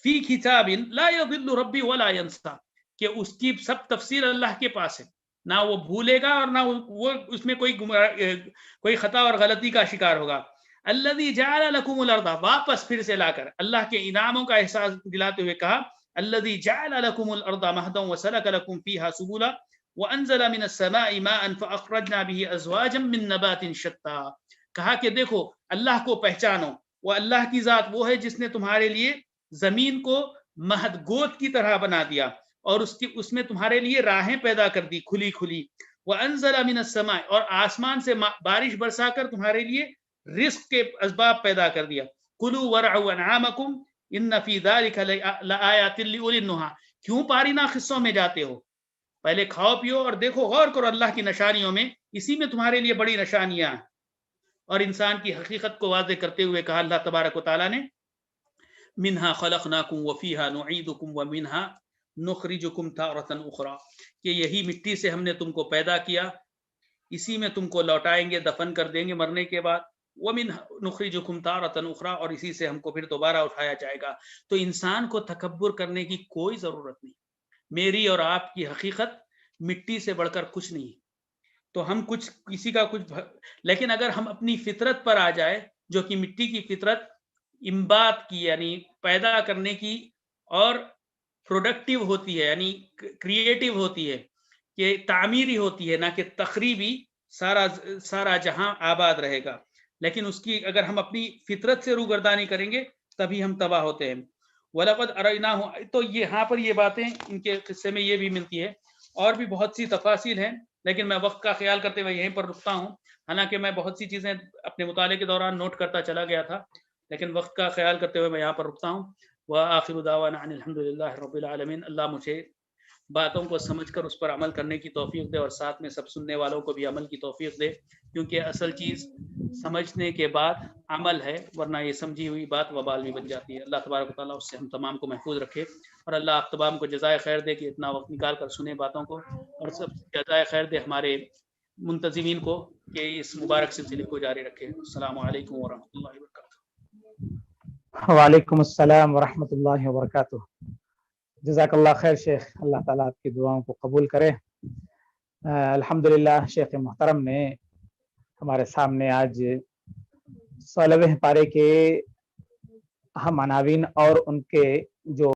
فی کتاب لا یضل ربی ولا ینسیٰ، کہ اس کی سب تفسیر اللہ کے پاس ہے، نہ وہ بھولے گا اور نہ وہ اس میں کوئی خطا اور غلطی کا شکار ہوگا۔ الذی جعل لکم الارض، واپس پھر سے لا کر اللہ کے انعاموں کا احساس دلاتے ہوئے کہا الذی جعل لکم الارض مہدا وسلک لکم فیہا سبلا وانزل من السماء ماء فاخرجنا به ازواجا من نبات شتى، کہا کہ دیکھو اللہ کو پہچانو، وہ اللہ کی ذات وہ ہے جس نے تمہارے لیے زمین کو مہد گود کی طرح بنا دیا اور اس میں تمہارے لیے راہیں پیدا کر دی کھلی کھلی، وانزل من السماء، اور آسمان سے بارش برسا کر تمہارے لیے رزق کے اسباب پیدا کر دیا، کلوا ورعوا انعامکم ان فی ذلک لآیات لأولی النہی، کیوں پارینہ قصوں میں جاتے ہو، پہلے کھاؤ پیو اور دیکھو غور کرو اللہ کی نشانیوں میں، اسی میں تمہارے لیے بڑی نشانیاں ہیں۔ اور انسان کی حقیقت کو واضح کرتے ہوئے کہا اللہ تبارک و تعالیٰ نے منہا خلقناکم وفیہا نعیدکم ومنہا نخرجکم تارۃ اخری، کہ یہی مٹی سے ہم نے تم کو پیدا کیا، اسی میں تم کو لوٹائیں گے، دفن کر دیں گے مرنے کے بعد، وَمِنْهَا نُخْرِجُكُمْ تَارَةً أُخْرَىٰ، اور اسی سے ہم کو پھر دوبارہ اٹھایا جائے گا۔ تو انسان کو تکبر کرنے کی کوئی ضرورت نہیں، میری اور آپ کی حقیقت مٹی سے بڑھ کر کچھ نہیں، تو ہم کسی کا کچھ، لیکن اگر ہم اپنی فطرت پر آ جائے جو کہ مٹی کی فطرت انبات کی یعنی پیدا کرنے کی اور پروڈکٹیو ہوتی ہے، یعنی کریٹیو ہوتی ہے، کہ تعمیری ہوتی ہے نہ کہ تخریبی، سارا جہاں آباد رہے گا، لیکن اس کی اگر ہم اپنی فطرت سے روگردانی کریں گے تبھی ہم تباہ ہوتے ہیں۔ وَلَقَدْ أَرَيْنَاهُ، تو یہاں پر یہ باتیں ان کے قصے میں یہ بھی ملتی ہے، اور بھی بہت سی تفاصیل ہیں، لیکن میں وقت کا خیال کرتے ہوئے یہیں پر رکتا ہوں، حالانکہ میں بہت سی چیزیں اپنے مطالعے کے دوران نوٹ کرتا چلا گیا تھا، لیکن وقت کا خیال کرتے ہوئے میں یہاں پر رکتا ہوں۔ وآخر دعوانا ان الحمد للہ رب العالمین۔ اللہ مجھے باتوں کو سمجھ کر اس پر عمل کرنے کی توفیق دے، اور ساتھ میں سب سننے والوں کو بھی عمل کی توفیق دے، کیونکہ اصل چیز سمجھنے کے بعد عمل ہے، ورنہ یہ سمجھی ہوئی بات وبال بھی بن جاتی ہے۔ اللہ تبارک و تعالیٰ اس سے ہم تمام کو محفوظ رکھے، اور اللہ آپ تمام کو جزائے خیر دے کہ اتنا وقت نکال کر سنے باتوں کو، اور سب جزائے خیر دے ہمارے منتظمین کو کہ اس مبارک سلسلے کو جاری رکھے۔ السلام علیکم ورحمۃ اللہ وبرکاتہ۔ وعلیکم السلام ورحمۃ اللہ وبرکاتہ۔ جزاک اللہ خیر شیخ، اللہ تعالیٰ آپ کی دعاؤں کو قبول کرے۔ الحمدللہ شیخ محترم نے ہمارے سامنے آج 16ویں پارے کے اہم عناوین اور ان کے جو